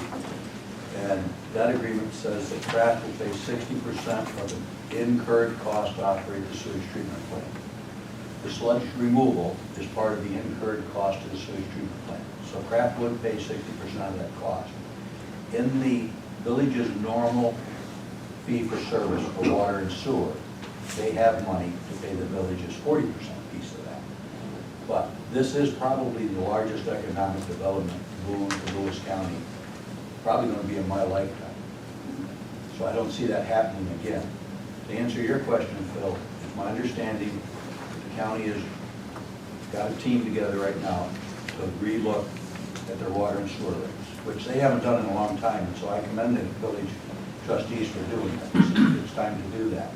And that agreement says that Kraft will pay 60% of the incurred cost to operate the sewage treatment plant. The sludge removal is part of the incurred cost of the sewage treatment plant. So Kraft would pay 60% of that cost. In the village's normal fee for service for water and sewer, they have money to pay the village's 40% piece of that. But this is probably the largest economic development boom for Lewis County, probably going to be in my lifetime. So I don't see that happening again. To answer your question, Phil, it's my understanding the county has got a team together right now to relook at their water and sewer rates, which they haven't done in a long time, and so I commend the village trustees for doing that. It's time to do that.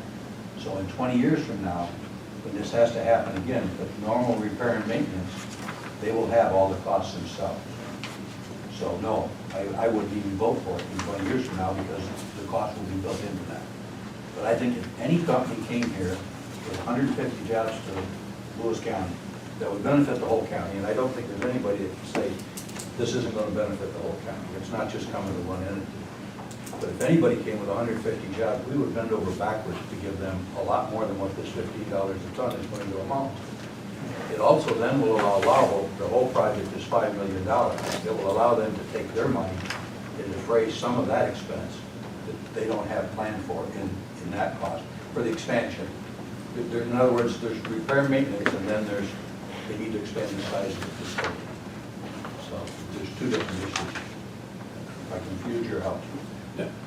So in 20 years from now, when this has to happen again, with normal repair and maintenance, they will have all the costs themselves. So no, I wouldn't even vote for it in 20 years from now because the cost will be built into that. But I think if any company came here with 150 jobs to Lewis County, that would benefit the whole county, and I don't think there's anybody that can say this isn't going to benefit the whole county. It's not just coming to one entity. But if anybody came with 150 jobs, we would bend over backwards to give them a lot more than what this $15 a ton is going to amount to. It also then will allow, the whole project is $5 million. It will allow them to take their money and defray some of that expense that they don't have planned for in that cost for the expansion. In other words, there's repair and maintenance, and then they need to expand the size of the facility. So there's two different issues. If I confuse your help.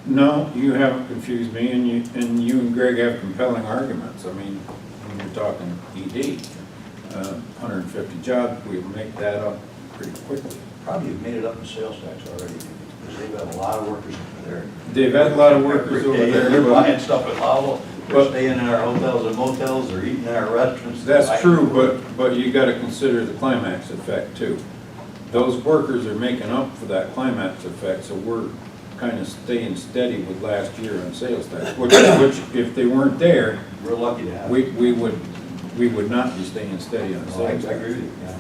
No, you haven't confused me, and you and Greg have compelling arguments. I mean, when you're talking ED, 150 jobs, we make that up pretty quickly. Probably have made it up in sales tax already. because they've got a lot of workers over there. They've had a lot of workers over there, They're but buying stuff at Lowell, they're but- staying in our hotels and motels, they're eating in our restaurants. that's true, but you gotta consider the climax effect too. Those workers are making up for that climax effect, so we're kind of staying steady with last year on sales tax, which if they weren't there, We're lucky to have. we would not be staying steady on I sales tax. agree with you, yeah.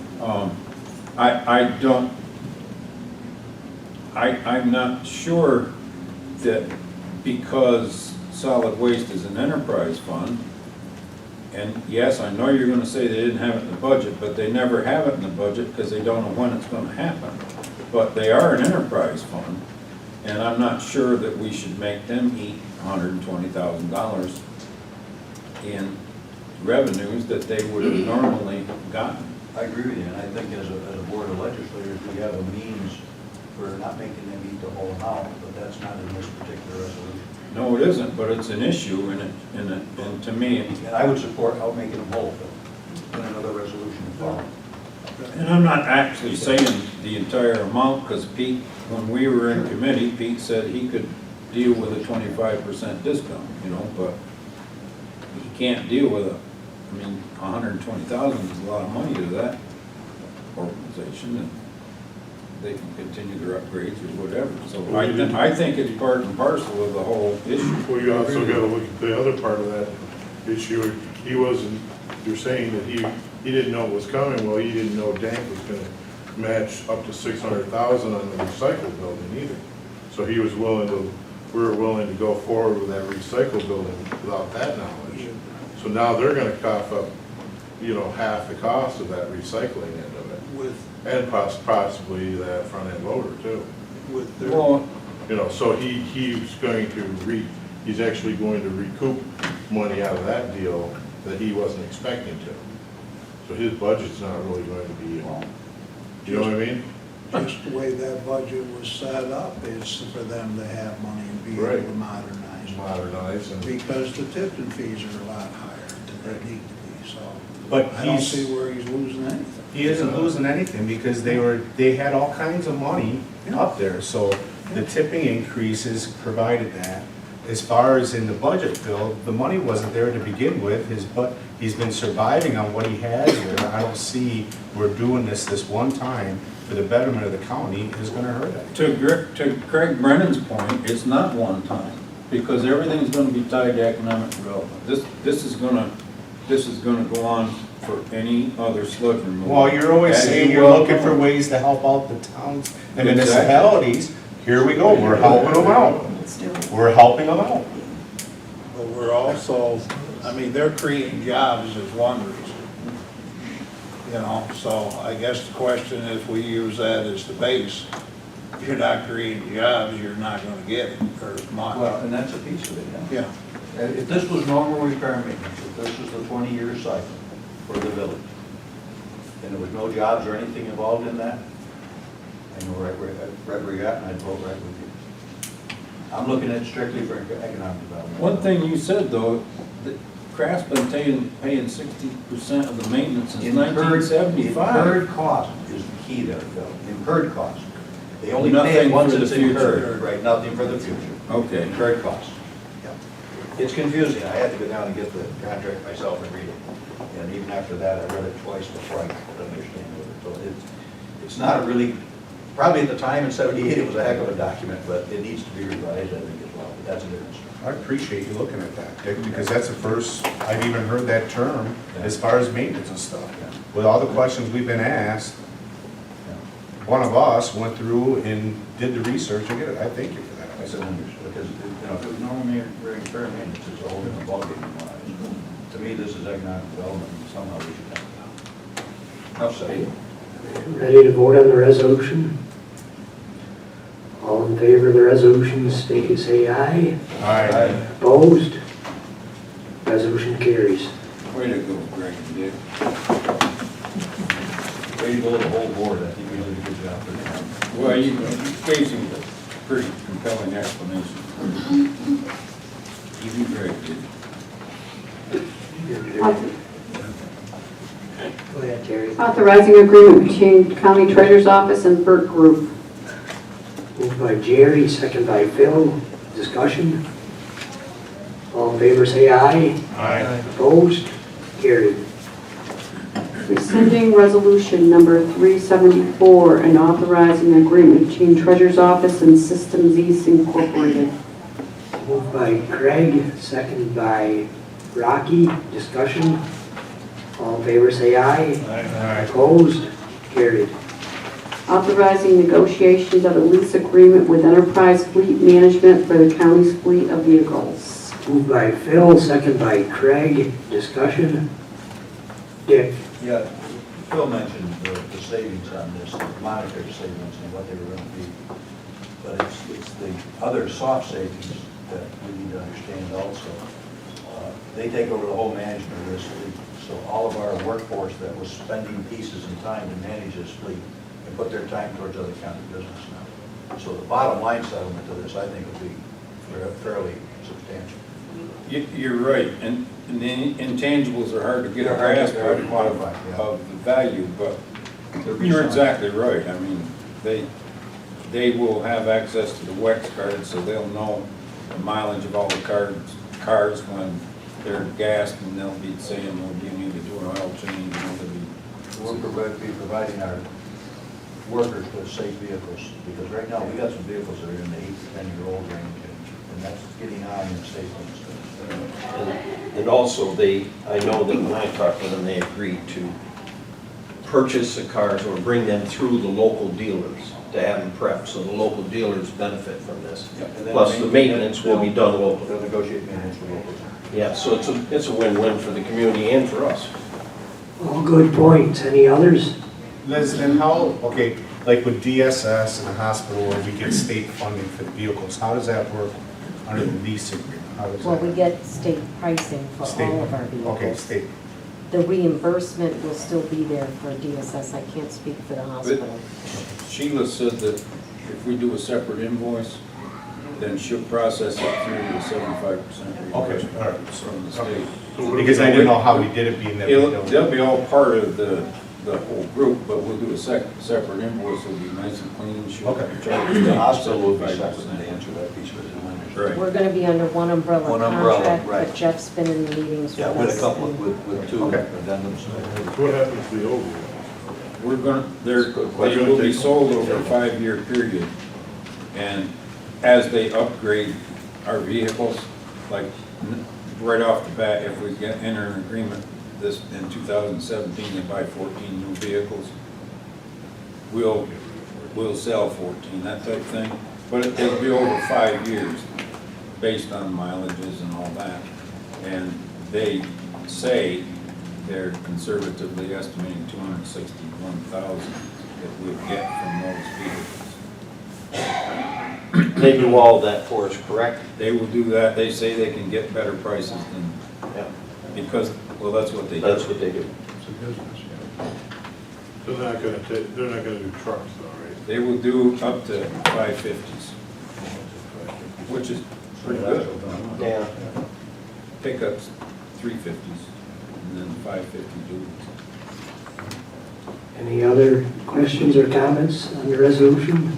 I'm not sure that because solid waste is an enterprise fund, and yes, I know you're gonna say they didn't have it in the budget, but they never have it in the budget because they don't know when it's gonna happen. But they are an enterprise fund, and I'm not sure that we should make them eat $120,000 in revenues that they would have normally gotten. I agree with you, and I think as a board of legislators, we have a means for not making them eat the whole amount, but that's not in this particular resolution. No, it isn't, but it's an issue, and to me, And I would support out making them whole, in another resolution to follow. and I'm not actually saying the entire amount, because Pete, when we were in committee, Pete said he could deal with a 25% discount, but he can't deal with $120,000 is a lot of money to that organization, and they can continue their upgrades or whatever. So I think it's part and parcel of the whole issue. Well, you also gotta look at the other part of that issue. He wasn't, you're saying that he didn't know it was coming. Well, he didn't know Dank was gonna match up to 600,000 on the recycle building either. So he was willing to, we were willing to go forward with that recycle building without that knowledge. So now they're gonna cough up, half the cost of that recycling end of it. And possibly that front end loader too. So he's actually going to recoup money out of that deal that he wasn't expecting to. So his budget's not really going to be, you know what I mean? Just the way that budget was set up is for them to have money and be able to modernize. Because the tipping fees are a lot higher than they need to be, so. But I don't see where he's losing anything. He isn't losing anything because they had all kinds of money up there, so the tipping increases provided that. As far as in the budget bill, the money wasn't there to begin with, he's been surviving on what he has there. I don't see we're doing this one time for the betterment of the county is gonna hurt it. To Craig Brennan's point, it's not one time, because everything's gonna be tied to economic development. This is gonna go on for any other sludge removal. Well, you're always saying you're looking for ways to help out the towns and municipalities. Here we go, we're helping them out. We're helping them out. But we're also, they're creating jobs as one reason. So I guess the question is, if we use that as the base, if you're not creating jobs, you're not gonna get it, or much. Well, and that's a piece of it, Yeah. If this was normal repair and maintenance, if this was the 20-year cycle for the village, and there was no jobs or anything involved in that, I know right where you're at, and I'd vote right with you. I'm looking at strictly for economic development. One thing you said, though, that Kraft's been paying 60% of the maintenance since 1975. Incurred cost is the key there, Phil. Incurred cost. They only pay Nothing it once for the it's future. incurred. Right, nothing for the future. Okay. Incurred cost. Yeah. It's confusing. I had to go down and get the contract myself and read it. And even after that, I read it twice before I could understand it. So it's not a really, probably at the time in '78, it was a heck of a document, but it needs to be revised, I think, as well. But that's a different story. I appreciate you looking at that, Dick, because that's the first I've even heard that term as far as maintenance and stuff. With all the questions we've been asked, one of us went through and did the research and did it. I thank you for that. I said, because, if it was normally repair and maintenance, it's a whole different ballgame. To me, this is economic development, and somehow we should have it. Enough said. Ready to vote on the resolution? All in favor of the resolution, say aye. Aye. Opposed? Resolution carries. Way to go, Greg and Dick. Way to go, the whole board. I think we did a good job for that. Well, you gave some pretty compelling explanation. Even Greg did. Go ahead, Terry. Authorizing agreement between County Treasurer's Office and Burke Group. Move Moved by Jerry, second by Phil. Discussion? All in favor say aye. Aye. Opposed? Carried. Rescinding resolution number 374 and authorizing an agreement between Treasurer's Office and Systems East Incorporated. Moved by Craig, second by Rocky. Discussion? All in favor say aye. Aye. Opposed? Carried. Authorizing negotiations of a lease agreement with Enterprise Fleet Management for the county's fleet of vehicles. Moved by Phil, second by Craig. Discussion? Dick? Yeah, Phil mentioned the savings on this, the monetary savings and what they were going to be. But it's the other soft savings that we need to understand also. They take over the whole management of this fleet. So all of our workforce that was spending pieces and time to manage this fleet and put their time towards other county business now. So the bottom line settlement to this, I think, will be fairly substantial. You're right, and the intangibles are hard to get a grasp of the value, but you're exactly right. I mean, they will have access to the WEX card, so they'll know the mileage of all the cars when they're gassed, and they'll be saying, well, do you need to do an oil change? We'll be providing our workers with safe vehicles, because right now, we got some vehicles that are in the 8 to 10-year-old range, and that's getting on in safe ones. And also, I know that when I talked to them, they agreed to purchase the cars or bring them through the local dealers to have them prepped, so the local dealers benefit from this. Plus, the maintenance will be done locally. They'll negotiate maintenance with locals. Yeah, so it's a win-win for the community and for us. All good points. Any others? Liz, and how, okay, like with DSS and the hospital where we get state funding for the vehicles, how does that work under the lease agreement? How does Well, that? we get state pricing for State- all of our vehicles. Okay, state. The reimbursement will still be there for DSS. I can't speak for the hospital. Sheila said that if we do a separate invoice, then she'll process it through the 75% Okay, reimbursement all right. from the state. Because I didn't know how we did it being that we don't. They'll be all part of the whole group, but we'll do a separate invoice. It'll be nice and clean. She'll charge The hospital will be 75%. separate to answer that piece of it. Right. We're going to be under one umbrella One umbrella, contract, right. but Jeff's been in the meetings with Yeah, us. with a couple, and- with two addendums. What happens to the old ones? We're going, they will be sold over a 5-year period. And as they upgrade our vehicles, like right off the bat, if we enter an agreement this in 2017 and buy 14 new vehicles, we'll sell 14, that type thing. But it'll be over 5 years based on mileages and all that. And they say they're conservatively estimating 261,000 that we'll get from those vehicles. They do all that for us, correct? They will do that. They say they can get better prices than, because, well, that's what they do. That's what they do. It's a business, yeah. They're not gonna do trucks though, right? They will do up to 550s, which is pretty good. Yeah. Pickups, 350s, and then 550 duals. Any other questions or comments on the resolution?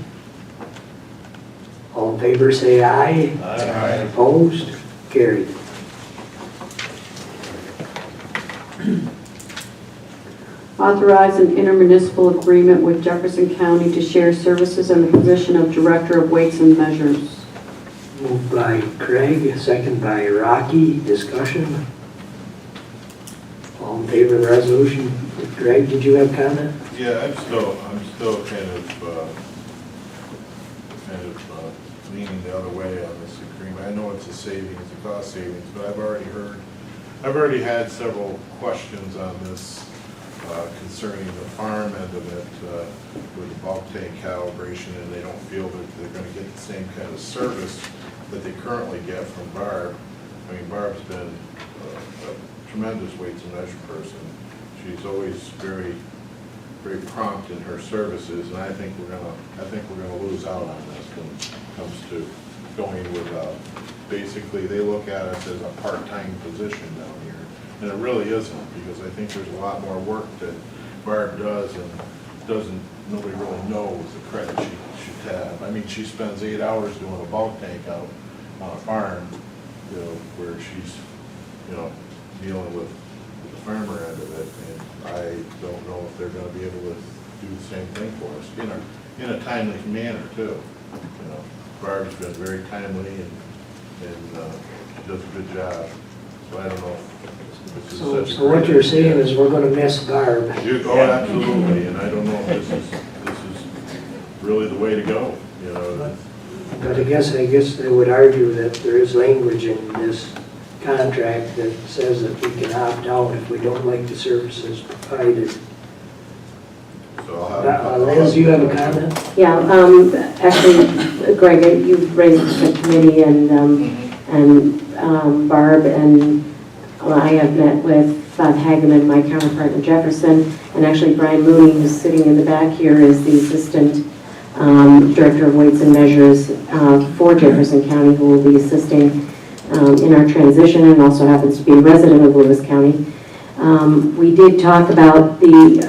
All in favor say aye. Aye. Opposed? Carried. Authorize an intermunicipal agreement with Jefferson County to share services in the position of Director of Weights and Measures. Moved by Craig, second by Rocky. Discussion? All in favor of the resolution? Greg, did you have comment? Yeah, I'm still kind of leaning the other way on this agreement. I know it's a savings, a cost savings, but I've already had several questions on this concerning the farm end of it with the bulk tank calibration, and they don't feel that they're going to get the same kind of service that they currently get from Barb. I mean, Barb's been a tremendous weights and measure person. She's always very, very prompt in her services, and I think we're gonna lose out on this when it comes to going with basically they look at us as a part-time position down here, and it really isn't, because I think there's a lot more work that Barb does, and nobody really knows the credit she should have. I mean, she spends 8 hours doing a bulk tank out on a farm, where she's, dealing with the farmer end of it, and I don't know if they're gonna be able to do the same thing for us, in a timely manner too. Barb's been very timely and she does a good job, so I don't know if this is such a So what great you're saying idea. is we're gonna miss Barb. Oh, absolutely, and I don't know if this is really the way to go, But I guess I would argue that there is language in this contract that says that we can opt out if we don't like the services provided. So I'll Liz, you have a comment? Yeah, actually, Greg, you raised the committee and Barb, and I have met with Bob Hageman, my counterpart in Jefferson, and actually Brian Mooney, who's sitting in the back here, is the Assistant Director of Weights and Measures for Jefferson County, who will be assisting in our transition and also happens to be a resident of Lewis County. We did talk about the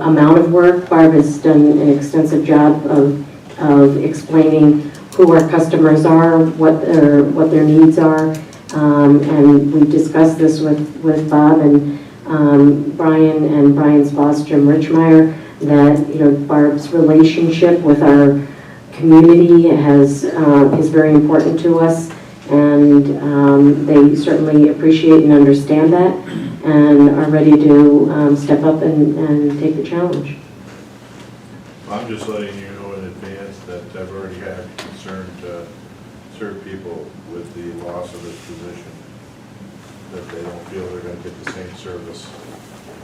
amount of work. Barb has done an extensive job of explaining who our customers are, what their needs are, and we discussed this with Bob and Brian and Brian's boss, Jim Richmeyer, that Barb's relationship with our community is very important to us, and they certainly appreciate and understand that, and are ready to step up and take the challenge. I'm just letting you know in advance that I've already had concern to serve people with the loss of this position, that they don't feel they're gonna get the same service.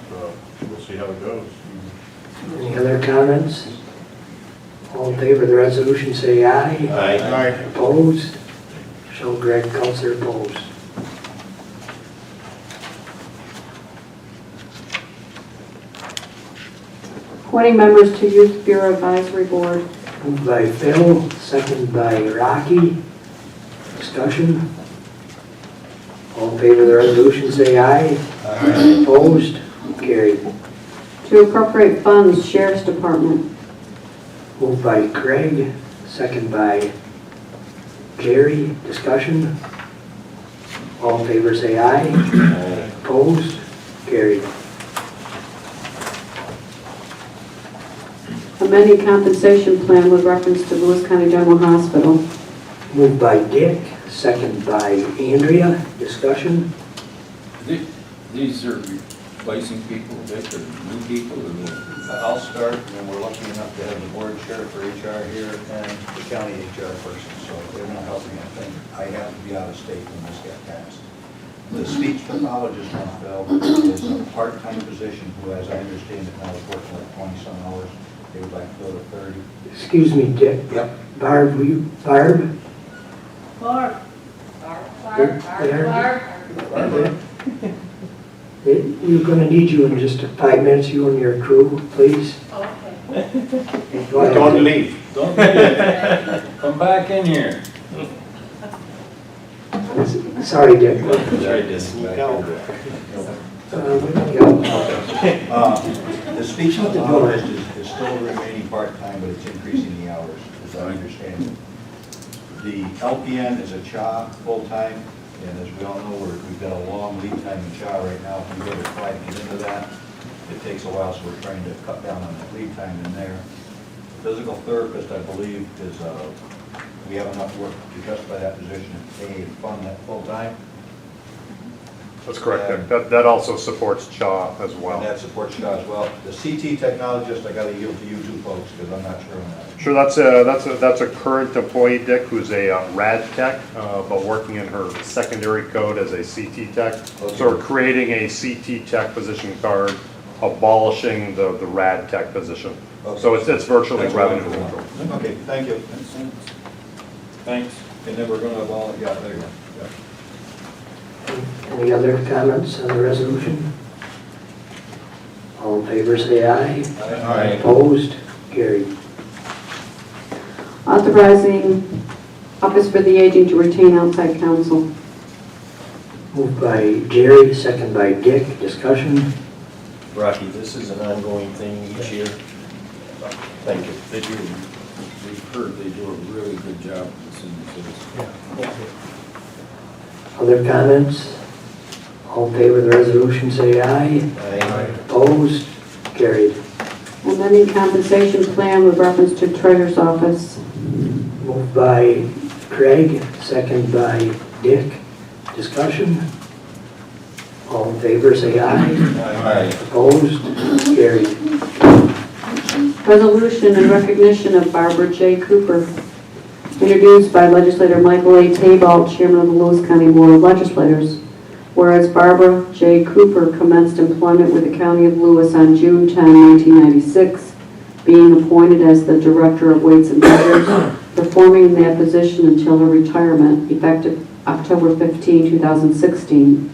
So we'll see how it goes. Any other comments? All in favor of the resolution, say aye. Aye. Opposed? Show Greg Counselor opposed. Appointing members to Youth Bureau Advisory Board. Moved by Phil, second by Rocky. Discussion? All in favor of the resolution, say aye. Aye. Opposed? Carried. To appropriate funds, Sheriff's Department. Moved by Craig, second by Jerry. Discussion? All in favor, say aye. Aye. Opposed? Carried. Amending compensation plan with reference to Lewis County General Hospital. Moved by Dick, second by Andrea. Discussion? These are replacing people, Dick, or new people, or what? I'll start, and we're lucky enough to have the board sheriff for HR here and the county HR person, so they're not helping a thing. I have to be out of state when this got passed. The speech pathologist in Feld is a part-time position who, as I understand it now, is working like 20-some hours. They would like to go to 30. Excuse me, Dick. Yep. Barb, will you, Barb? Barb. We're going to need you in just 5 minutes, you and your crew, please. Okay. Go ahead. Don't leave. Don't leave. Come back in here. Sorry, Dick. The speech pathologist is still remaining part-time, but it's increasing the hours, as I understand it. The LPN is a CHA full-time, and as we all know, we've got a long lead time in CHA right now. If we go to try to get into that, it takes a while, so we're trying to cut down on that lead time in there. The physical therapist, I believe, is, we have enough work to justify that position and pay and fund that full-time. That's correct. That also supports CHA as well. And that supports CHA as well. The CT technologist, I got to yield to you two folks, because I'm not sure on that. Sure, that's a current employee, Dick, who's a rad tech, but working in her secondary code as a CT tech. Okay. So we're creating a CT tech position card, abolishing the rad tech position. Okay. So it's virtually That's revenue what I'm neutral. doing. Okay, thank you. Thanks. And then we're going to abolish, yeah, there you go. Yeah. Any other comments on the resolution? All in favor, say aye. Aye. Opposed? Carried. Authorizing Office for the Aging to retain outside counsel. Moved by Jerry, second by Dick. Discussion? Rocky, this is an ongoing thing each year. Thank you. They do, we've heard they do a really good job with senior citizens. Other comments? All in favor of the resolution, say aye. Aye. Opposed? Carried. Amending compensation plan with reference to treasurer's office. Moved by Craig, second by Dick. Discussion? All in favor, say aye. Aye. Opposed? Carried. Resolution in recognition of Barbara J. Cooper, introduced by Legislator Michael A. Taball, Chairman of the Lewis County Board of Legislators. Whereas Barbara J. Cooper commenced employment with the County of Lewis on June 10, 1996, being appointed as the Director of Weights and Measures, performing that position until her retirement, effective October 15, 2016.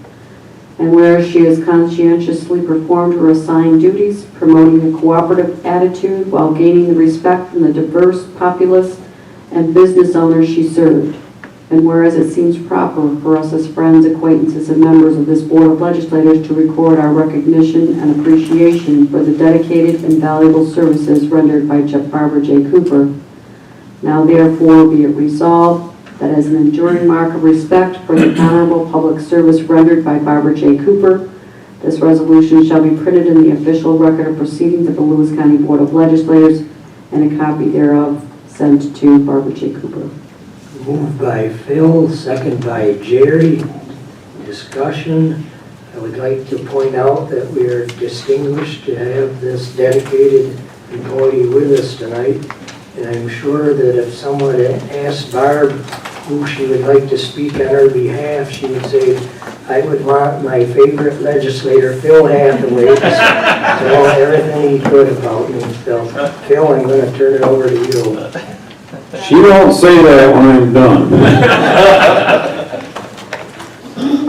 And whereas she has conscientiously performed her assigned duties, promoting a cooperative attitude while gaining the respect from the diverse populace and business owners she served. And whereas it seems proper for us as friends, acquaintances, and members of this Board of Legislators to record our recognition and appreciation for the dedicated and valuable services rendered by Barbara J. Cooper. Now therefore be it resolved that as an enduring mark of respect for the honorable public service rendered by Barbara J. Cooper, this resolution shall be printed in the official record of proceedings of the Lewis County Board of Legislators, and a copy thereof sent to Barbara J. Cooper. Moved by Phil, second by Jerry. Discussion. I would like to point out that we are distinguished to have this dedicated employee with us tonight. And I'm sure that if someone asked Barb who she would like to speak on her behalf, she would say, I would want my favorite legislator, Phil Hathaway, to tell everything he could about me. So, Phil, I'm going to turn it over to you. She won't say that when I'm done.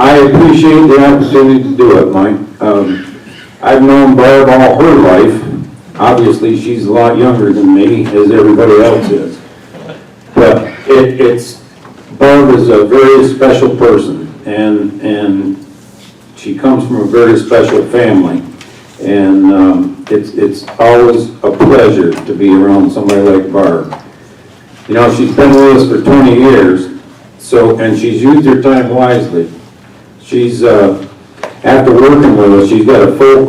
I appreciate the opportunity to do it, Mike. I've known Barb all her life. Obviously, she's a lot younger than me, as everybody else is. But Barb is a very special person, and she comes from a very special family. And it's always a pleasure to be around somebody like Barb. You know, she's been with us for 20 years, and she's used her time wisely. She's, after working with us, she's got a full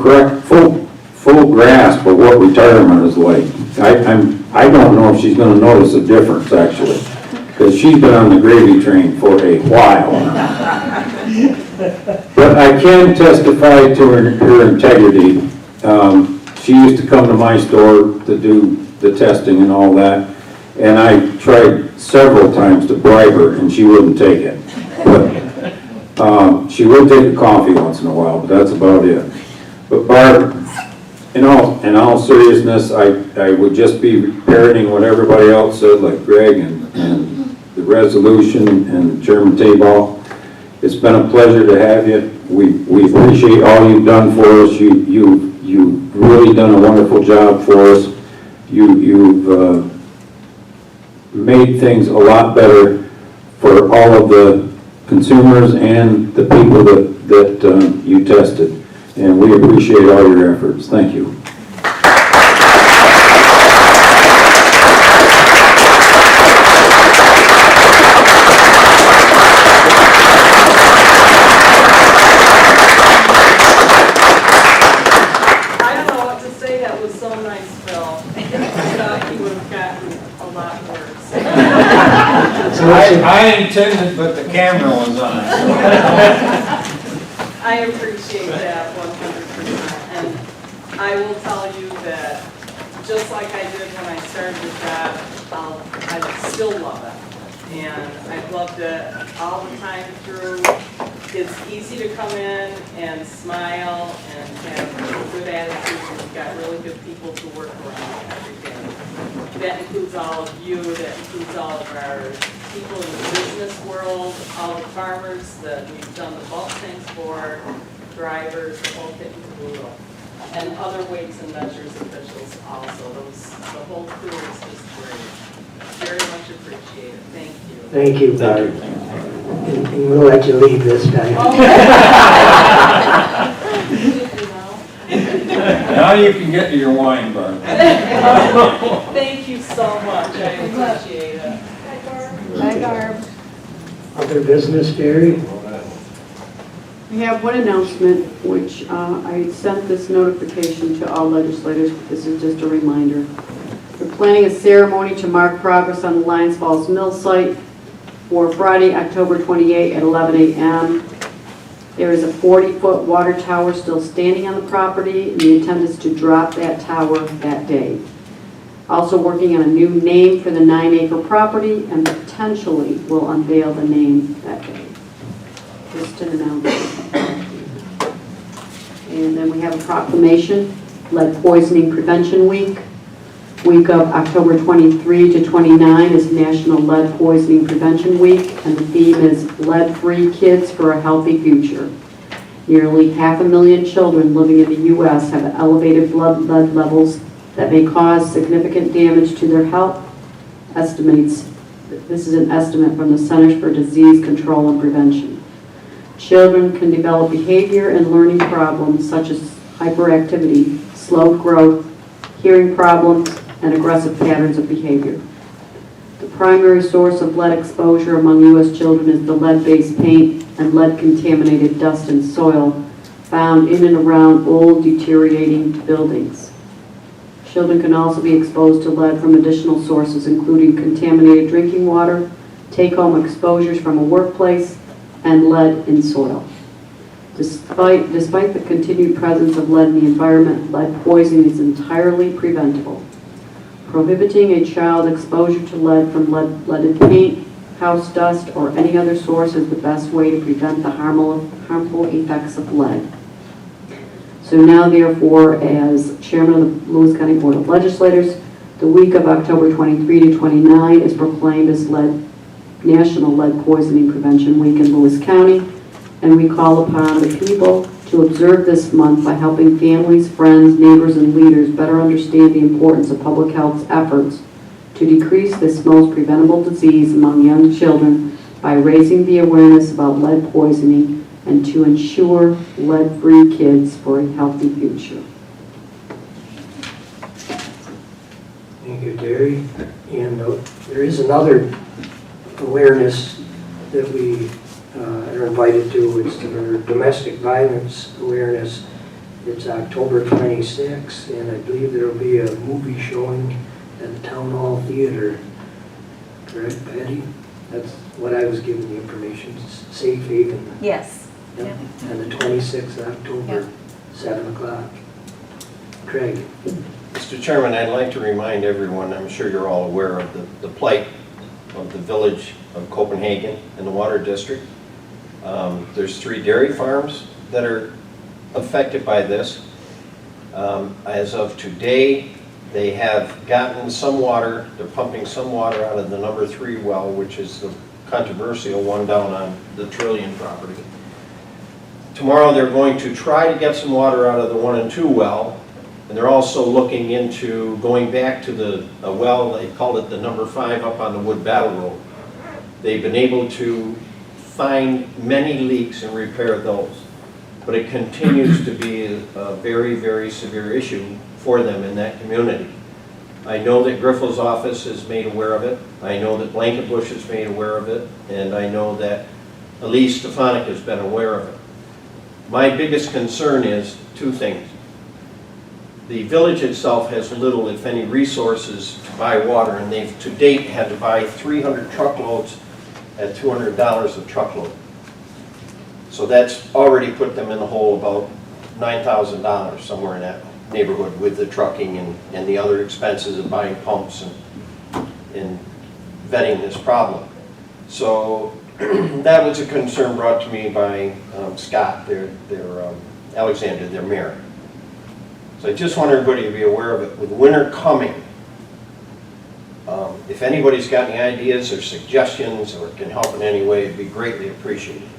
grasp of what retirement is like. I don't know if she's going to notice a difference, actually, because she's been on the gravy train for a while. But I can testify to her integrity. She used to come to my store to do the testing and all that. And I tried several times to bribe her, and she wouldn't take it. But she would take a coffee once in a while, but that's about it. But Barb, in all seriousness, I would just be parroting what everybody else said, like Greg and the resolution and Chairman Taball. It's been a pleasure to have you. We appreciate all you've done for us. You've really done a wonderful job for us. You've made things a lot better for all of the consumers and the people that you tested. And we appreciate all your efforts. Thank you. I don't know what to say. That was so nice, Phil. I thought you would have gotten a lot worse. I intended, but the camera was on. I appreciate that 100%. And I will tell you that just like I did when I started the job, I still love it. And I've loved it all the time through. It's easy to come in and smile and have a good attitude. And we've got really good people to work around every day. That includes all of you. That includes all of our people in the business world, all the farmers that we've done the bulk things for, drivers, the whole kit and caboodle, and other weights and measures officials also. The whole crew is just great. Very much appreciated. Thank you. Thank you, Barb. And we'll let you leave this time. Now you can get to your wine bar. Thank you so much, I appreciate it. Hi, Barb. Other business, Jerry? We have one announcement, which I sent this notification to all legislators. This is just a reminder. We're planning a ceremony to mark progress on the Lions Falls Mill site for Friday, October 28 at 11 a.m. There is a 40-foot water tower still standing on the property, and the intent is to drop that tower that day. Also working on a new name for the 9-acre property, and potentially will unveil the name that day. Just an announcement. And then we have a proclamation, Lead Poisoning Prevention Week. Week of October 23 to 29 is National Lead Poisoning Prevention Week, and the theme is Lead-Free Kids for a Healthy Future. Nearly 500,000 children living in the U.S. have elevated blood lead levels that may cause significant damage to their health. This is an estimate from the Centers for Disease Control and Prevention. Children can develop behavior and learning problems such as hyperactivity, slow growth, hearing problems, and aggressive patterns of behavior. The primary source of lead exposure among U.S. children is the lead-based paint and lead-contaminated dust and soil found in and around old, deteriorating buildings. Children can also be exposed to lead from additional sources, including contaminated drinking water, take-home exposures from a workplace, and lead in soil. Despite the continued presence of lead in the environment, lead poisoning is entirely preventable. Prohibiting a child exposure to lead from leaded paint, house dust, or any other source is the best way to prevent the harmful effects of lead. So now, therefore, as Chairman of the Lewis County Board of Legislators, the week of October 23 to 29 is proclaimed as National Lead Poisoning Prevention Week in Lewis County, and we call upon the people to observe this month by helping families, friends, neighbors, and leaders better understand the importance of public health efforts to decrease this most preventable disease among young children by raising the awareness about lead poisoning and to ensure lead-free kids for a healthy future. Thank you, Jerry. And there is another awareness that we are invited to. It's the domestic violence awareness. It's October 26th, and I believe there will be a movie showing at the Town Hall Theater. Correct, Patty? That's what I was given the information. Safe Haven. Yes. Yep. And the 26th of October, Yep. 7 o'clock. Craig. Mr. Chairman, I'd like to remind everyone, I'm sure you're all aware of the plight of the village of Copenhagen and the Water District. There's 3 dairy farms that are affected by this. As of today, they have gotten some water, they're pumping some water out of the number 3 well, which is the controversial one down on the Trillion property. Tomorrow they're going to try to get some water out of the 1 and 2 well, and they're also looking into going back to a well, they called it the number 5 up on the Wood Battle Road. They've been able to find many leaks and repair those, but it continues to be a very, very severe issue for them in that community. I know that Griffle's office is made aware of it. I know that Blankenbush is made aware of it, and I know that Elise Stefanik has been aware of it. My biggest concern is 2 things. The village itself has little, if any, resources to buy water, and they've to date had to buy 300 truckloads at $200 a truckload. So that's already put them in the hole about $9,000, somewhere in that neighborhood, with the trucking and the other expenses of buying pumps and vetting this problem. So that was a concern brought to me by Scott, Alexander, their mayor. So I just want everybody to be aware of it. With winter coming, if anybody's got any ideas or suggestions or can help in any way, it'd be greatly appreciated.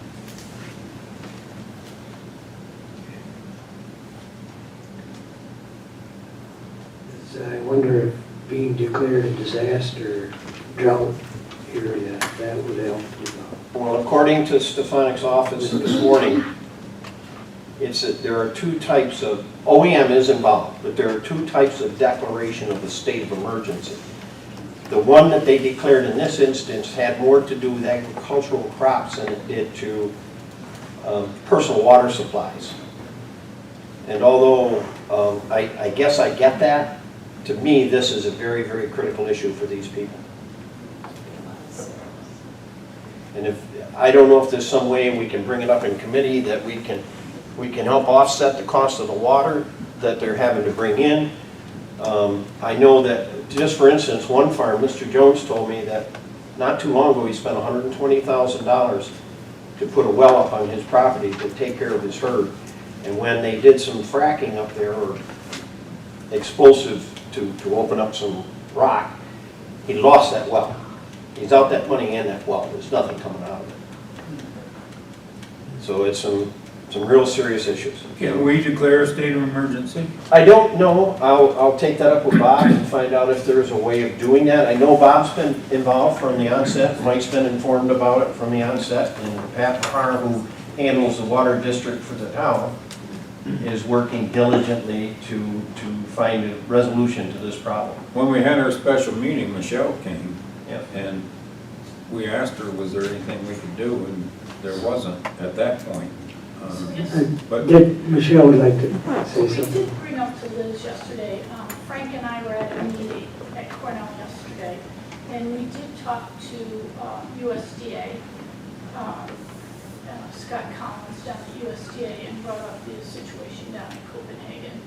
I wonder if being declared a disaster drought area, that would help. Well, according to Stefanik's office this morning, there are two types of, OEM is involved, but there are two types of declaration of the state of emergency. The one that they declared in this instance had more to do with agricultural crops than it did to personal water supplies. And although I guess I get that, to me, this is a very, very critical issue for these people. And I don't know if there's some way we can bring it up in committee that we can help offset the cost of the water that they're having to bring in. I know that, just for instance, one farm, Mr. Jones told me that not too long ago he spent $120,000 to put a well up on his property to take care of his herd. And when they did some fracking up there, or explosive to open up some rock, he lost that well. He's out that money and that well. There's nothing coming out of it. So it's some real serious issues. Can we declare a state of emergency? I don't know. I'll take that up with Bob and find out if there's a way of doing that. I know Bob's been involved from the onset. Mike's been informed about it from the onset. And Pat Mahar, who handles the water district for the town, is working diligently to find a resolution to this problem. When we had our special meeting, Michelle came. Yep. And we asked her, was there anything we could do? And there wasn't at that point. But Michelle would like to say We something. did bring up to Liz yesterday, Frank and I were at a meeting at Cornell yesterday, and we did talk to USDA, Scott Collins down at USDA, and brought up the situation down in Copenhagen,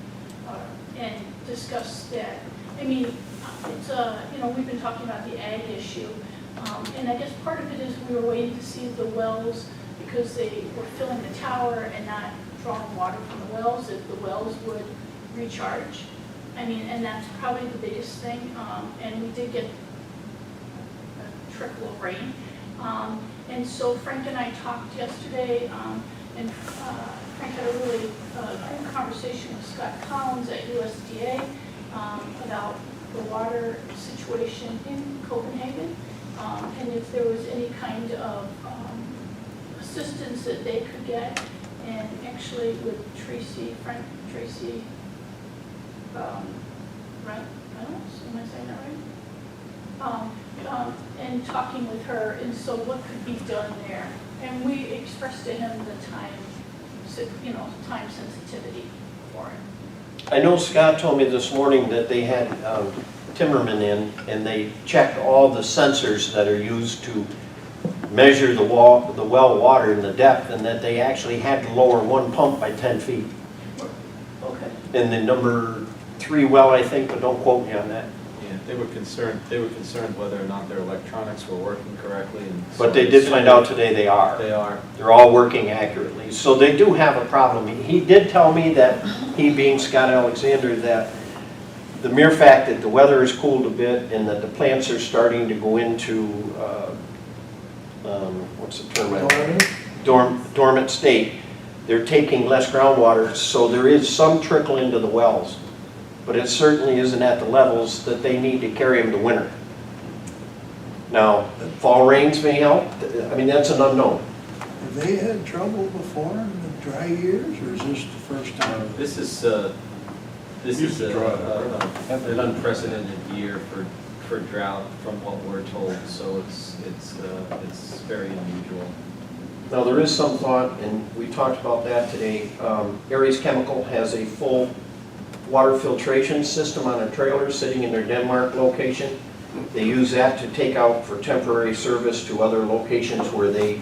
and discussed that. I mean, it's we've been talking about the ag issue, and I guess part of it is we were waiting to see the wells, because they were filling the tower and not drawing water from the wells, if the wells would recharge. I mean, and that's probably the biggest thing. And we did get a trickle of rain. And so Frank and I talked yesterday, and Frank had a really good conversation with Scott Collins at USDA about the water situation in Copenhagen, and if there was any kind of assistance that they could get. And actually with Tracy, Reynolds, am I saying that right? And talking with her, and so what could be done there. And we expressed to him the time sensitivity for it. I know Scott told me this morning that they had Timmerman in, and they checked all the sensors that are used to measure the well water and the depth, and that they actually had to lower one pump by 10 feet. Okay. And the number 3 well, I think, but don't quote me on that. Yeah, they were concerned whether or not their electronics were working correctly. And But they did find out today they are. They are. They're all working accurately. So they do have a problem. He did tell me that, he being Scott Alexander, that the mere fact that the weather has cooled a bit and that the plants are starting to go into what's the term? Dormant state. They're taking less groundwater, so there is some trickle into the wells. But it certainly isn't at the levels that they need to carry them to winter. Now, fall rains may help. I mean, that's an unknown. Have they had trouble before in the dry years, or is this the first time? This is an unprecedented year for drought, from what we're told. So it's very unusual. Now, there is some thought, and we talked about that today. Aries Chemical has a full water filtration system on a trailer sitting in their Denmark location. They use that to take out for temporary service to other locations where they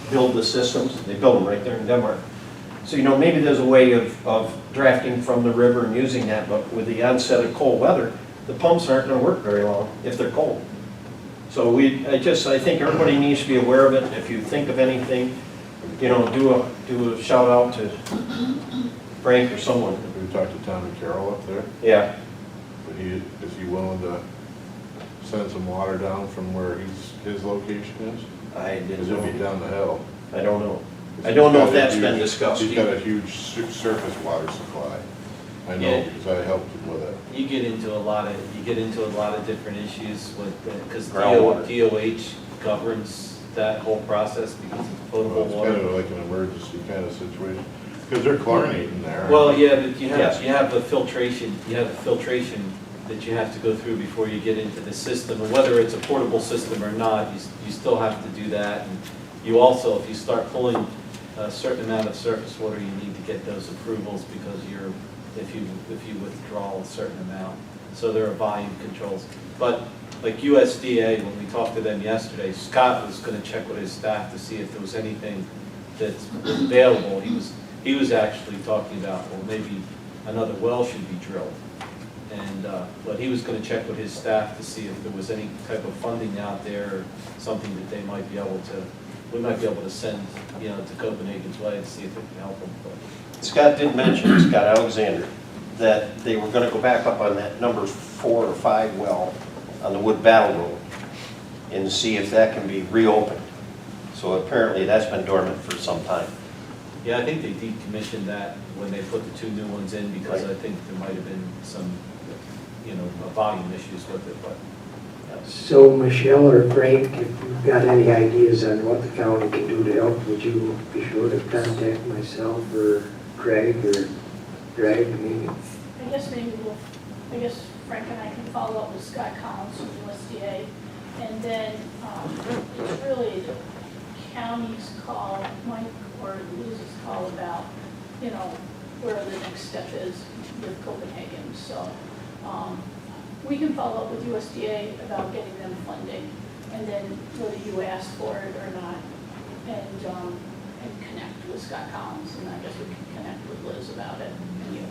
build the systems. They build them right there in Denmark. So, maybe there's a way of drafting from the river and using that, but with the onset of cold weather, the pumps aren't going to work very long if they're cold. So I think everybody needs to be aware of it. If you think of anything, do a shout out to Frank or someone. Have you talked to Tommy Carroll up there? Yeah. But is he willing to send some water down from where his location is? I didn't Because know. it'll be down the hill. I don't know. I don't know if that's been discussed. He's got a huge surface water supply. I know, Yeah. because I helped him with it. You get into a lot of different issues with because Groundwater. DOH governs that whole process because it's potable Well, it's water. kind of like an emergency kind of situation. Because they're chlorinating there. Well, yeah, but Yes. you have the filtration that you have to go through before you get into the system. And whether it's a portable system or not, you still have to do that. And you also, if you start pulling a certain amount of surface water, you need to get those approvals because if you withdraw a certain amount. So there are volume controls. But like USDA, when we talked to them yesterday, Scott was going to check with his staff to see if there was anything that was available. He was actually talking about, well, maybe another well should be drilled. And, but he was going to check with his staff to see if there was any type of funding out there, or something that they might be able to, we might be able to send, to Copenhagen's way to see if it can help them. But Scott did mention, Scott Alexander, that they were going to go back up on that number 4 or 5 well on the Wood Battle Road and see if that can be reopened. So apparently that's been dormant for some time. yeah, I think they decommissioned that when they put the 2 new ones in because I think there might have been some, volume issues with it, but. So Michelle or Frank, if you've got any ideas on what the county can do to help, would you be sure to contact myself or Craig or drag me? I guess Frank and I can follow up with Scott Collins from USDA. And then it's really the county's call, Mike or Liz's call about, where the next step is with Copenhagen. So we can follow up with USDA about getting them funding, and then whether you ask for it or not, and connect with Scott Collins, and I guess we can connect with Liz about it, and you.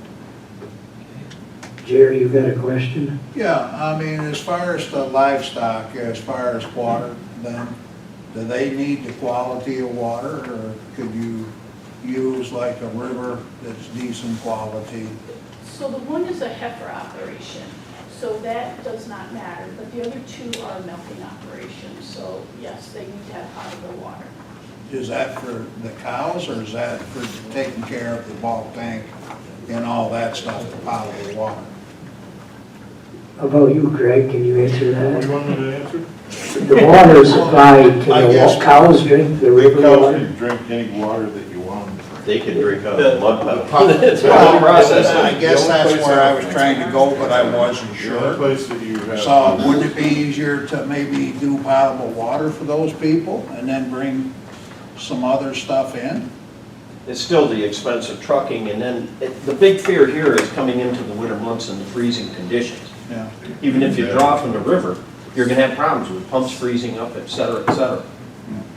Jerry, you got a question? Yeah, I mean, as far as the livestock, as far as water, then, do they need the quality of water, or could you use like a river that's decent quality? So the one is a heifer operation, so that does not matter, but the other 2 are milking operations, so yes, they need to have potable water. Is that for the cows, or is that for taking care of the bulk tank and all that stuff, the potable water? How about you, Craig? Can you answer What do you that? want me to answer? The water supply, I can guess- the cows drink the The river cows water? can drink any water that you want them to drink. They can drink out The- of mud the puddle. It's a Well, whole process. I guess that's where I was trying to go, but I wasn't The only sure. place that you have. So wouldn't it be easier to maybe do potable water for those people and then bring some other stuff in? It's still the expense of trucking, and then the big fear here is coming into the winter months and the freezing conditions. Yeah. Even if you draw from the river, you're going to have problems with pumps freezing up, et cetera, et cetera.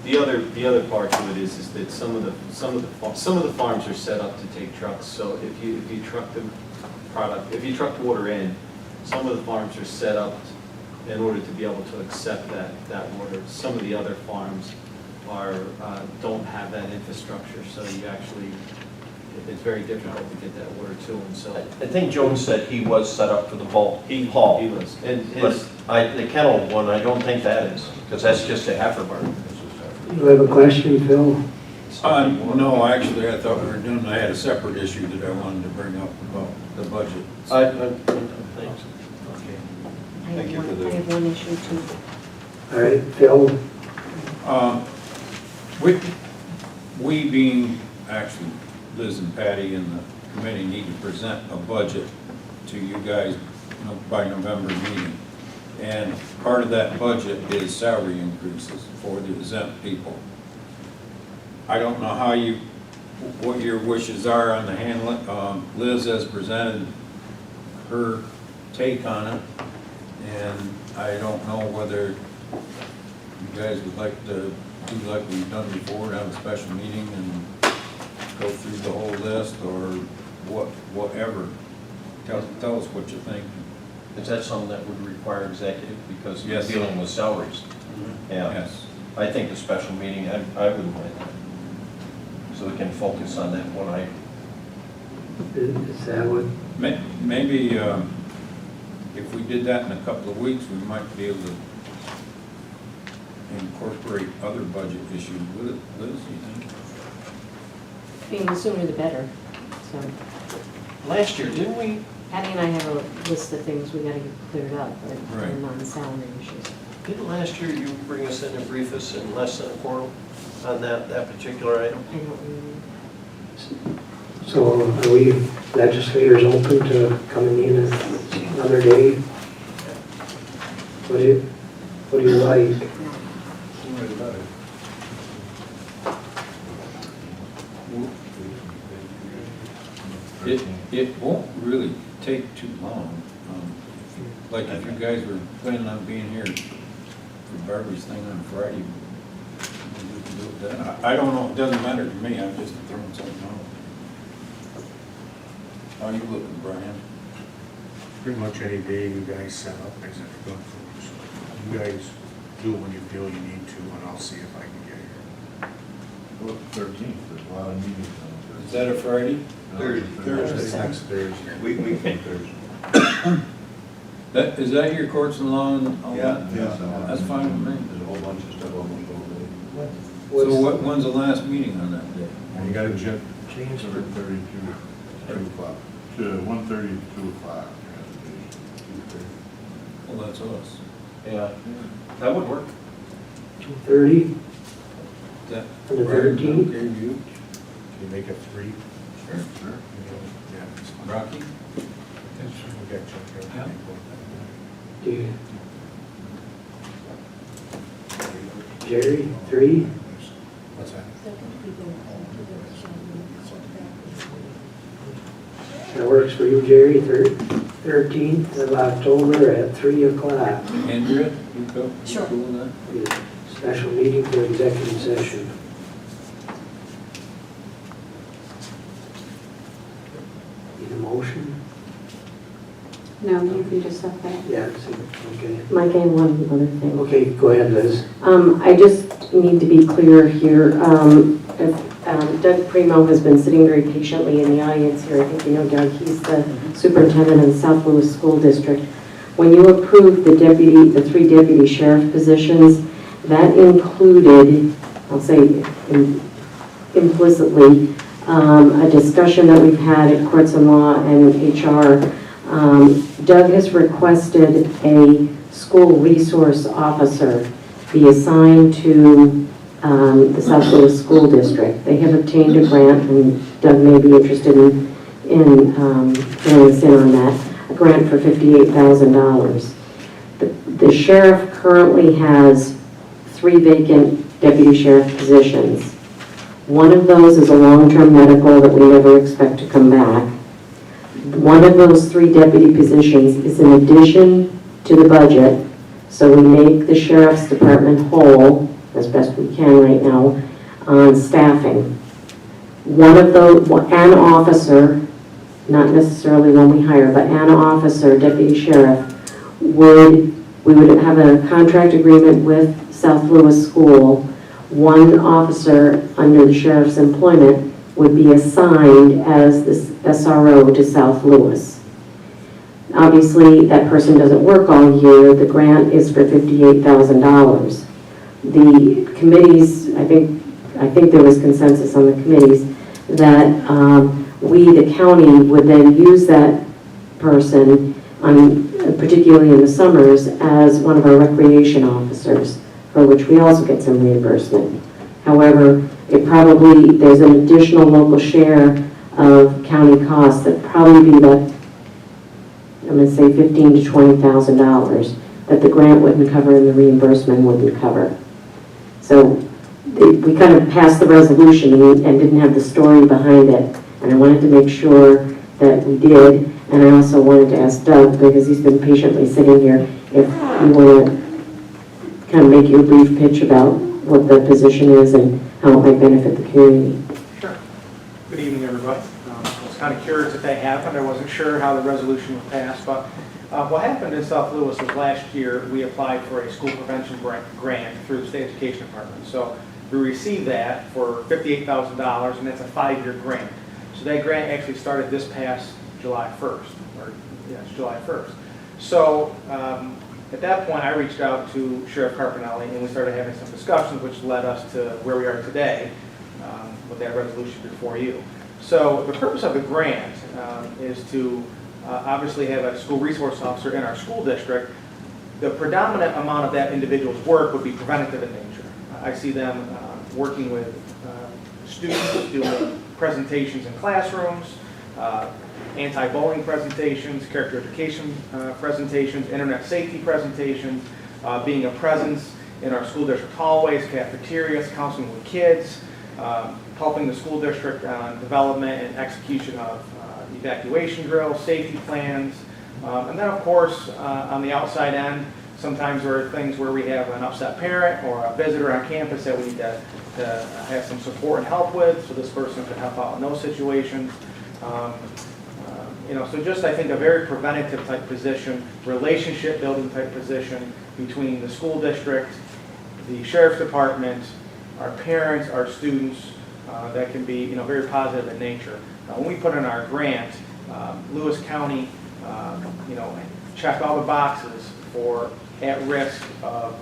The other part to it is that some of the farms are set up to take trucks. So if you truck the product, if you truck water in, some of the farms are set up in order to be able to accept that water. Some of the other farms don't have that infrastructure, so it's very difficult to get that water to them. So I think Jones said he was set up for the bulk haul. he was, and But his. the kennel one, I don't think that is, because that's just a heifer barn. You have a question, Phil? No, actually, I thought we were doing, I had a separate issue that I wanted to bring up about the budget. Thanks. I have one issue too. All right, Phil? We being, actually, Liz and Patty and the committee need to present a budget to you guys by November meeting. And part of that budget is salary increases for the exempt people. I don't know what your wishes are on the handling. Liz has presented her take on it, and I don't know whether you guys would like to do like we've done before, have a special meeting and go through the whole list, or whatever. Tell us what you think. Is that something that would require executive, because you're Yes. dealing with salaries? Yeah. Yes. I think a special meeting, I wouldn't mind that. So we can focus on that one item. Is that what? Maybe if we did that in a couple of weeks, we might be able to incorporate other budget issues with it. Liz, you think? I mean, the sooner the better, so. Last year, didn't we? Patty and I have a list of things we gotta get cleared up, but Right. non-salary issues. Didn't last year you bring us in and brief us in less than a quarter on that particular item? I don't remember. So are we legislators open to coming in another day? What do you like? It won't really take too long. Like if you guys were planning on being here for Barbie's thing on Friday, we can do it then. I don't know, it doesn't matter to me, I'm just throwing something out. How are you looking, Brian? Pretty much any day you guys set up is good for us. You guys do it when you feel you need to, and I'll see if I can get here. Well, 13th, there's a lot of meetings on Thursday. Is that a Friday? Thursday, next Thursday. We can Thursday. Is that your courts and law and all Yeah, that? yeah. That's fine with me. There's a whole bunch of stuff almost all day. So when's the last meeting on that day? And you gotta change 7:30 to 2 o'clock. To 1:30 to 2 o'clock. Well, that's us. Yeah, that would work. 2:30 Is that on the Brian, 13th? okay with you? Can you make it 3? Sure. Yeah, it's fine. Rocky? We got check everything. Do you? Jerry, 3? What's that? That works for you, Jerry, 13th of October at 3 o'clock. Andrea, you go? Sure. Cool with that? Special meeting for executive session. Need a motion? No, you can just set that. Yeah, okay. Mike, I have one other thing. Okay, go ahead, Liz. I just need to be clear here. Doug Primo has been sitting very patiently in the audience here. I think you know Doug. He's the superintendent of the South Louis School District. When you approved the 3 deputy sheriff positions, that included, I'll say implicitly, a discussion that we've had at Courts and Law and HR. Doug has requested a school resource officer be assigned to the South Louis School District. They have obtained a grant, and Doug may be interested in filling us in on that, a grant for $58,000. The sheriff currently has 3 vacant deputy sheriff positions. One of those is a long-term medical that we never expect to come back. One of those 3 deputy positions is in addition to the budget, so we make the sheriff's department whole, as best we can right now, on staffing. One of those, an officer, not necessarily one we hire, but an officer, deputy sheriff, we would have a contract agreement with South Louis School. One officer under the sheriff's employment would be assigned as the SRO to South Louis. Obviously, that person doesn't work all year. The grant is for $58,000. The committees, I think there was consensus on the committees that we, the county, would then use that person, particularly in the summers, as one of our recreation officers, for which we also get some reimbursement. However, there's an additional local share of county costs that probably be about, I'm going to say $15,000 to $20,000 that the grant wouldn't cover and the reimbursement wouldn't cover. So we kind of passed the resolution and didn't have the story behind it. And I wanted to make sure that we did. And I also wanted to ask Doug, because he's been patiently sitting here, if you want to kind of make your brief pitch about what the position is and how it might benefit the community. Sure. Good evening, everybody. I was kind of curious if that happened. I wasn't sure how the resolution was passed, but what happened in South Louis was last year we applied for a school prevention grant through the State Education Department. So we received that for $58,000, and that's a 5-year grant. So that grant actually started this past July 1st, it's July 1st. So at that point, I reached out to Sheriff Carpinelli, and we started having some discussions, which led us to where we are today with that resolution before you. So the purpose of the grant is to obviously have a school resource officer in our school district. The predominant amount of that individual's work would be preventative in nature. I see them working with students, doing presentations in classrooms, anti-bullying presentations, character education presentations, internet safety presentations, being a presence in our school district hallways, cafeterias, counseling with kids, helping the school district on development and execution of evacuation drills, safety plans, and then of course on the outside end, sometimes there are things where we have an upset parent or a visitor on campus that we need to have some support and help with, so this person can help out in those situations. So just I think a very preventative type position, relationship building type position between the school district, the sheriff's department, our parents, our students, that can be very positive in nature. When we put in our grant, Lewis County, checked all the boxes for at risk of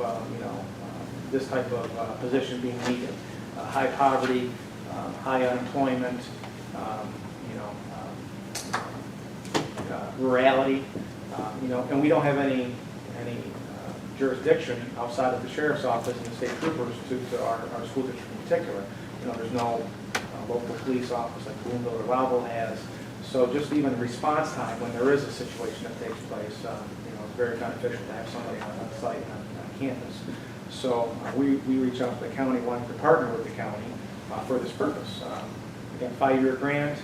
this type of position being needed. High poverty, high unemployment, rurality, and we don't have any jurisdiction outside of the sheriff's office and the state troopers to our school district in particular. There's no local police office like Boonville or Loudville has. So just even response time when there is a situation that takes place, it's very beneficial to have somebody on site on campus. So we reach out to the county, wanting to partner with the county for this purpose. Again, 5-year grant.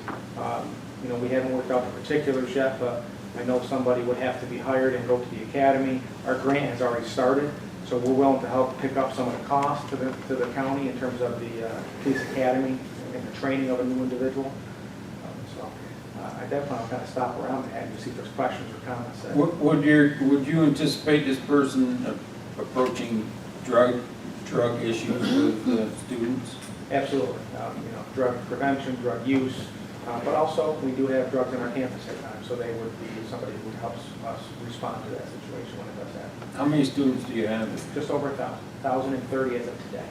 We haven't worked out the particulars yet, but I know somebody would have to be hired and go to the academy. Our grant has already started, so we're willing to help pick up some of the costs to the county in terms of the police academy and the training of a new individual. At that point, I'll kind of stop around that and see if there's questions or comments there. Would you anticipate this person approaching drug issues with students? Absolutely. Drug prevention, drug use, but also we do have drugs in our campus at times, so they would be somebody who helps us respond to that situation when it does happen. How many students do you have? Just over 1,030 as of today.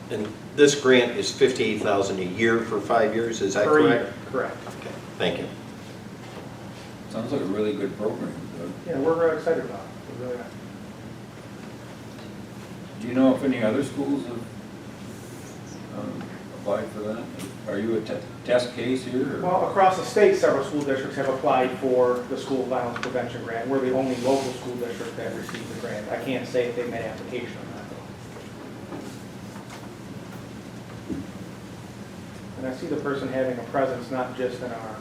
And this grant is $58,000 a year for 5 years, is that correct? Correct. Okay, thank you. Sounds like a really good program, Doug. Yeah, we're very excited about it. We really are. Do you know if any other schools have applied for that? Are you a test case here? Or? Well, across the state, several school districts have applied for the school violence prevention grant. We're the only local school district that received the grant. I can't say if they made an application or not. And I see the person having a presence not just in our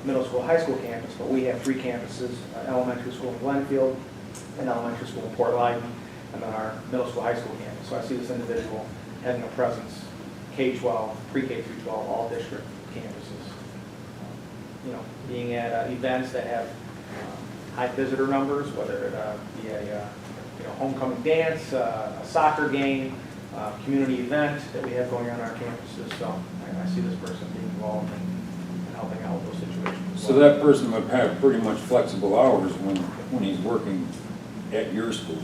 middle school, high school campus, but we have 3 campuses, elementary school in Glenfield, an elementary school in Port Lyden, and then our middle school, high school campus. So I see this individual having a presence, K-12, pre-K through 12, all district campuses. Being at events that have high visitor numbers, whether it be a homecoming dance, a soccer game, community event that we have going on our campuses. So I see this person being involved in helping out with those situations. So that person would have pretty much flexible hours when he's working at your school?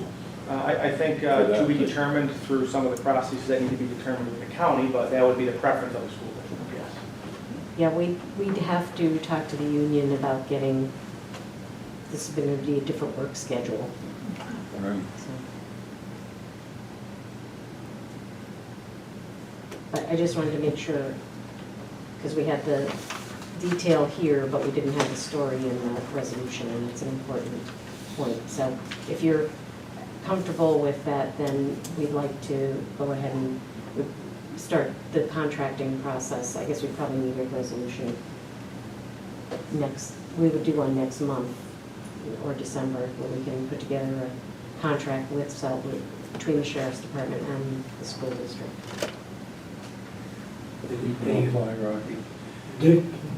I think to be determined through some of the processes that need to be determined with the county, but that would be the preference of the school district, yes. Yeah, we'd have to talk to the union about getting, this is going to be a different work schedule. Right. But I just wanted to make sure, because we had the detail here, but we didn't have the story in the resolution, and it's an important point. So if you're comfortable with that, then we'd like to go ahead and start the contracting process. I guess we probably need a resolution we would do one next month or December, where we can put together a contract with Southwood between the Sheriff's Department and the school district.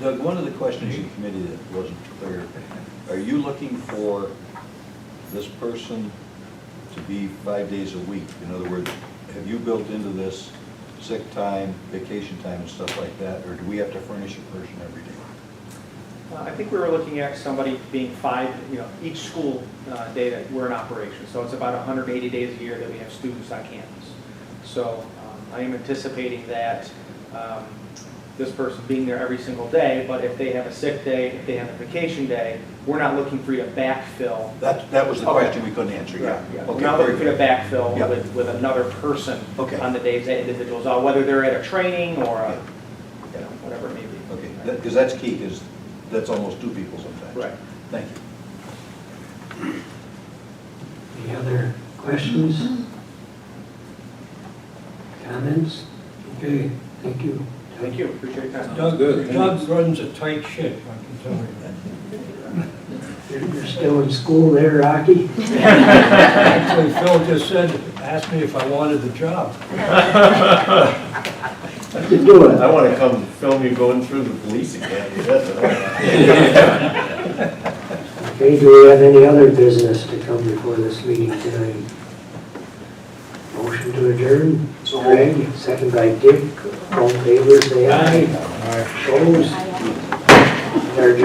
Doug, one of the questions in committee that wasn't clear, are you looking for this person to be 5 days a week? In other words, have you built into this sick time, vacation time, and stuff like that, or do we have to furnish a person every day? I think we were looking at somebody being 5, each school day that we're in operation. So it's about 180 days a year that we have students on campus. So I am anticipating that this person being there every single day, but if they have a sick day, if they have a vacation day, we're not looking for you to backfill. That was the question we couldn't answer, yeah. Yeah, Okay, we're not looking for you very to backfill Yeah. with another person Okay. on the days that individuals are, whether they're at a training or a, you know, whatever it may be. Okay, because that's key, because that's almost two people sometimes. Right. Thank you. Any other questions? Comments? Okay, thank you. Thank you, appreciate your time. Doug runs a tight ship, I can tell you that. You're still in school there, Rocky? Actually, Phil just asked me if I wanted the job. You do it. I want to come film you going through the police academy, that's what I want. Okay, do we have any other business to come before this meeting tonight? Motion to adjourn? Greg, second by Dick. All in favor, say aye. Opposed? We're adjourned.